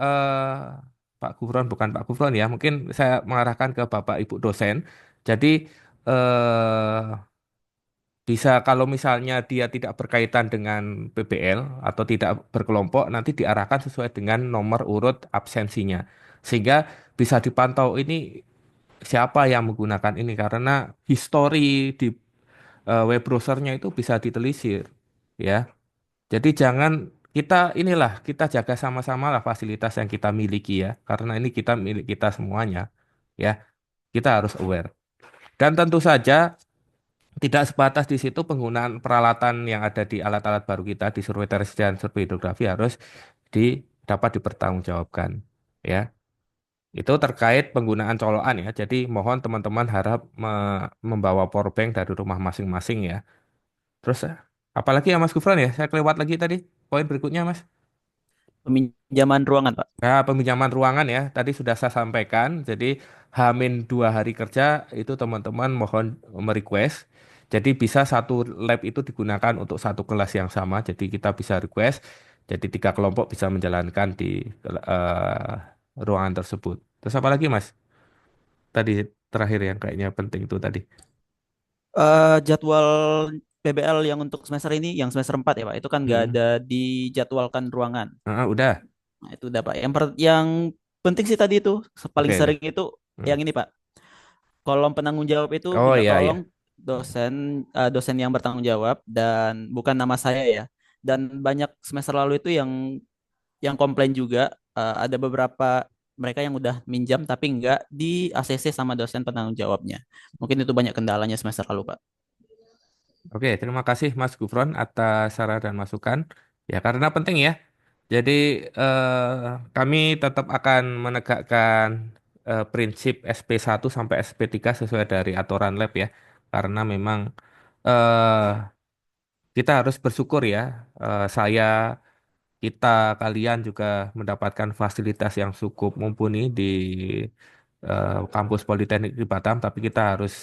Pak Gufron, bukan Pak Gufron ya, mungkin saya mengarahkan ke Bapak Ibu dosen. Jadi eh, bisa kalau misalnya dia tidak berkaitan dengan PBL atau tidak berkelompok, nanti diarahkan sesuai dengan nomor urut absensinya. Sehingga bisa dipantau ini siapa yang menggunakan ini karena histori di web browsernya itu bisa ditelisir ya. Jadi jangan kita jaga sama-sama lah fasilitas yang kita miliki ya, karena ini kita milik kita semuanya ya. Kita harus aware. Dan tentu saja tidak sebatas di situ penggunaan peralatan yang ada di alat-alat baru kita di survei terestri dan survei hidrografi harus di, dapat dipertanggungjawabkan ya. Itu terkait penggunaan colokan ya. Jadi mohon teman-teman harap membawa power bank dari rumah masing-masing ya. Terus apalagi ya Mas Gufron ya? Saya kelewat lagi tadi poin berikutnya Mas. Peminjaman ruangan, Pak. Nah, peminjaman ruangan ya, tadi sudah saya sampaikan. Jadi, Hamin 2 hari kerja itu teman-teman mohon merequest. Jadi bisa satu lab itu digunakan untuk satu kelas yang sama. Jadi kita bisa request. Jadi 3 kelompok bisa menjalankan di ruangan tersebut. Terus apa lagi Mas? Tadi terakhir yang kayaknya penting itu tadi. Jadwal PBL yang untuk semester ini, yang semester 4 ya Pak, itu kan nggak Hmm. ada dijadwalkan ruangan. Udah. Nah, itu udah Pak. Yang penting sih tadi itu, paling Oke. sering itu Hmm. yang ini Pak. Kolom penanggung jawab itu Oh minta iya tolong ya. dosen yang bertanggung jawab dan bukan nama saya ya. Dan banyak semester lalu itu yang komplain juga, ada beberapa mereka yang udah minjam tapi nggak di ACC sama dosen penanggung jawabnya. Mungkin itu banyak kendalanya semester lalu Pak. Oke, terima kasih Mas Gufron atas saran dan masukan. Ya, karena penting ya. Jadi kami tetap akan menegakkan prinsip SP1 sampai SP3 sesuai dari aturan lab ya. Karena memang eh, kita harus bersyukur ya. Saya, kita, kalian juga mendapatkan fasilitas yang cukup mumpuni di kampus Politeknik di Batam, tapi kita harus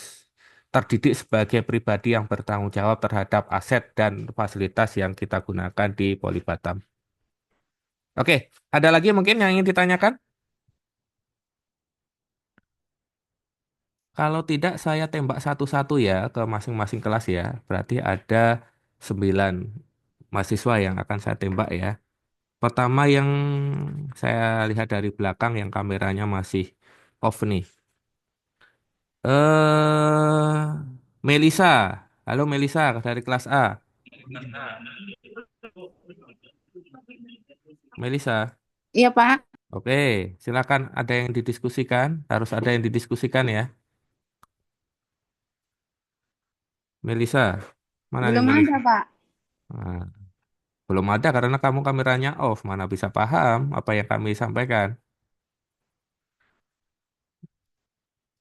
terdidik sebagai pribadi yang bertanggung jawab terhadap aset dan fasilitas yang kita gunakan di Poli Batam. Oke, ada lagi mungkin yang ingin ditanyakan? Kalau tidak, saya tembak satu-satu ya ke masing-masing kelas ya. Berarti ada 9 mahasiswa yang akan saya tembak ya. Pertama yang saya lihat dari belakang yang kameranya masih off nih. Melisa. Halo Melisa dari kelas A. Melisa. Iya, Pak. Oke, silakan ada yang didiskusikan. Harus ada yang didiskusikan ya. Melisa. Mana nih Belum Melisa? ada, Pak. Nah, belum ada karena kamu kameranya off. Mana bisa paham apa yang kami sampaikan.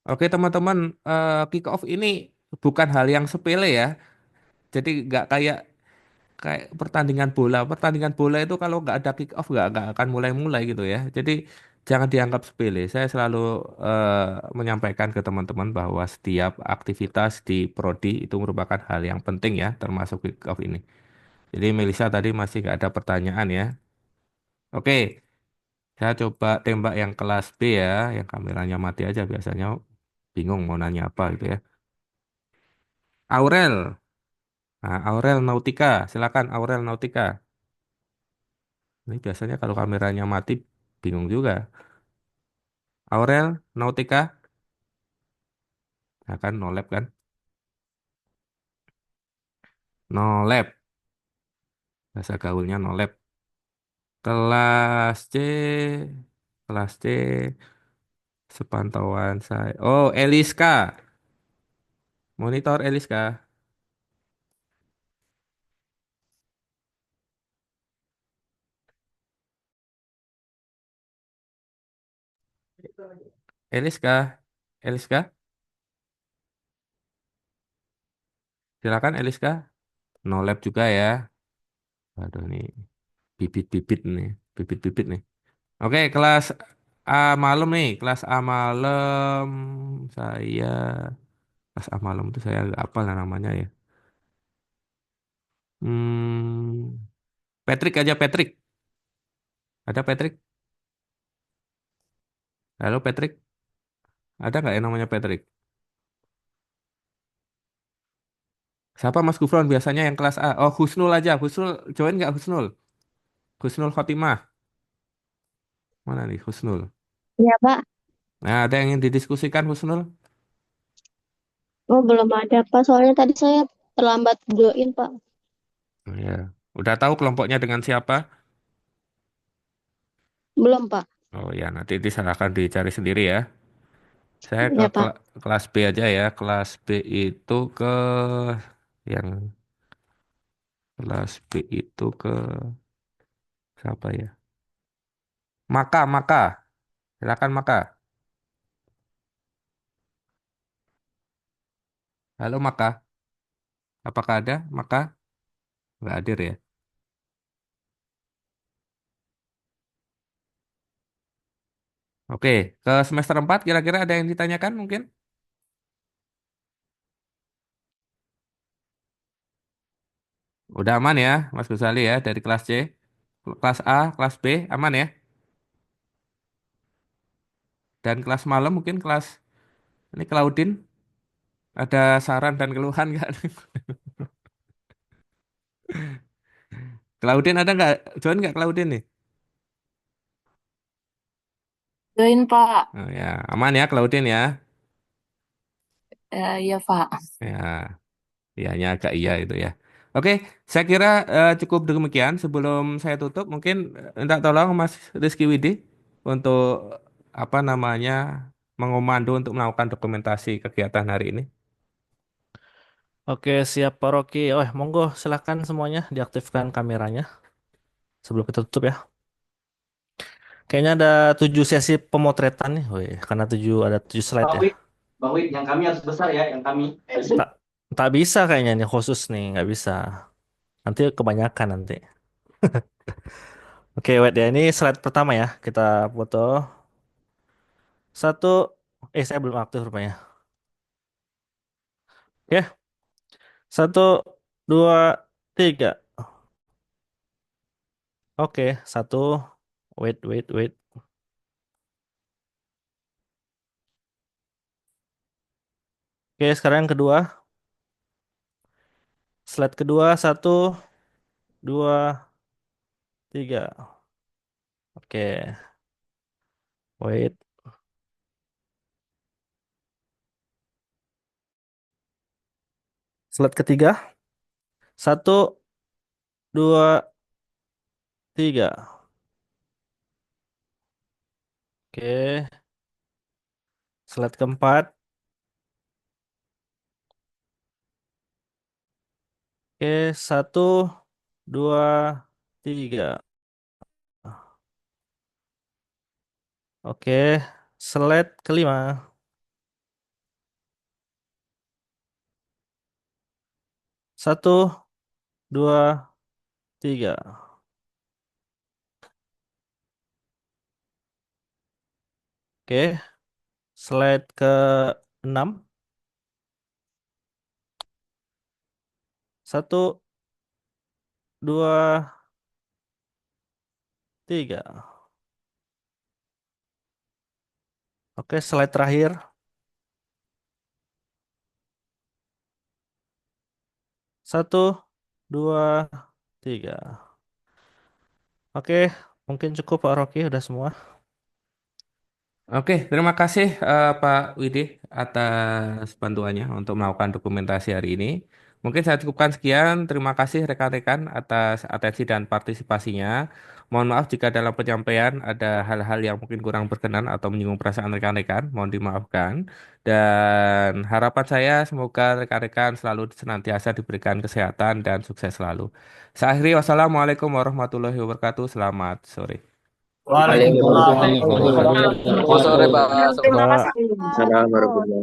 Oke teman-teman, kick off ini bukan hal yang sepele ya. Jadi nggak kayak kayak pertandingan bola. Pertandingan bola itu kalau nggak ada kick off nggak akan mulai-mulai gitu ya. Jadi jangan dianggap sepele. Saya selalu menyampaikan ke teman-teman bahwa setiap aktivitas di prodi itu merupakan hal yang penting ya, termasuk kick off ini. Jadi Melisa tadi masih nggak ada pertanyaan ya. Oke, saya coba tembak yang kelas B ya, yang kameranya mati aja biasanya bingung mau nanya apa gitu ya. Aurel, nah, Aurel Nautika, silakan Aurel Nautika. Ini biasanya kalau kameranya mati bingung juga. Aurel Nautika, nah kan no lab kan? No lab, bahasa gaulnya no lab. Kelas C, kelas C, sepantauan saya. Oh, Eliska, monitor Eliska. Eliska, Eliska, silakan Eliska. No lab juga ya. Aduh nih, bibit-bibit nih, bibit-bibit nih. Oke, kelas A malam nih, kelas A malam saya, kelas A malam itu saya nggak apa lah namanya ya. Patrick aja Patrick, ada Patrick? Halo Patrick, ada nggak yang namanya Patrick? Siapa Mas Gufron biasanya yang kelas A? Oh Husnul aja, Husnul join nggak Husnul? Husnul Khotimah, mana nih Husnul? Ya, Pak. Nah ada yang ingin didiskusikan Husnul? Oh, belum ada, Pak. Soalnya tadi saya terlambat join, Pak. Oh, ya, udah tahu kelompoknya dengan siapa? Belum, Pak. Oh ya, nanti diserahkan dicari sendiri ya. Saya ke Ya, Pak. kelas B aja ya. Kelas B itu ke yang kelas B itu ke siapa ya? Maka. Silakan Maka. Halo Maka. Apakah ada Maka? Nggak hadir ya. Oke, ke semester 4 kira-kira ada yang ditanyakan mungkin? Udah aman ya, Mas Gusali ya dari kelas C. Kelas A, kelas B aman ya. Dan kelas malam mungkin kelas ini Claudine. Ada saran dan keluhan nggak? Claudine ada nggak? Join nggak Claudine nih? Join Pak. Oh, ya, aman ya Claudine ya. Iya Pak. Ya, ianya agak iya itu ya. Oke, saya kira cukup demikian. Sebelum saya tutup, mungkin minta tolong Mas Rizky Widi untuk apa namanya mengomando untuk melakukan dokumentasi kegiatan hari ini. Oke, siap Pak Rocky. Oh, monggo silakan semuanya diaktifkan kameranya sebelum kita tutup ya. Kayaknya ada 7 sesi pemotretan nih, woi, karena ada 7 slide ya. Bang Wid, yang kami harus besar ya, yang kami. Tak, tak bisa kayaknya nih khusus nih, nggak bisa. Nanti kebanyakan nanti. Oke, wait ya. Ini slide pertama ya. Kita foto. Satu. Saya belum aktif rupanya. Oke. Satu, dua, tiga. Oke, satu. Wait, wait, wait. Oke, sekarang yang kedua. Slide kedua, satu, dua, tiga. Oke, wait. Slide ketiga. Satu, dua, tiga. Oke, slide keempat. Oke, satu, dua, tiga. Oke, slide kelima. Satu, dua, tiga. Oke, slide ke 6. Satu, dua, tiga. Oke, slide terakhir. Satu, dua, tiga. Oke, mungkin cukup Pak Rocky, udah semua. Oke, terima kasih Pak Widi atas bantuannya untuk melakukan dokumentasi hari ini. Mungkin saya cukupkan sekian. Terima kasih rekan-rekan atas atensi dan partisipasinya. Mohon maaf jika dalam penyampaian ada hal-hal yang mungkin kurang berkenan atau menyinggung perasaan rekan-rekan. Mohon dimaafkan. Dan harapan saya semoga rekan-rekan selalu senantiasa diberikan kesehatan dan sukses selalu. Saya akhiri, wassalamualaikum warahmatullahi wabarakatuh. Selamat sore. Waalaikumsalam. Selamat sore Pak. Terima kasih. Assalamualaikum warahmatullahi wabarakatuh.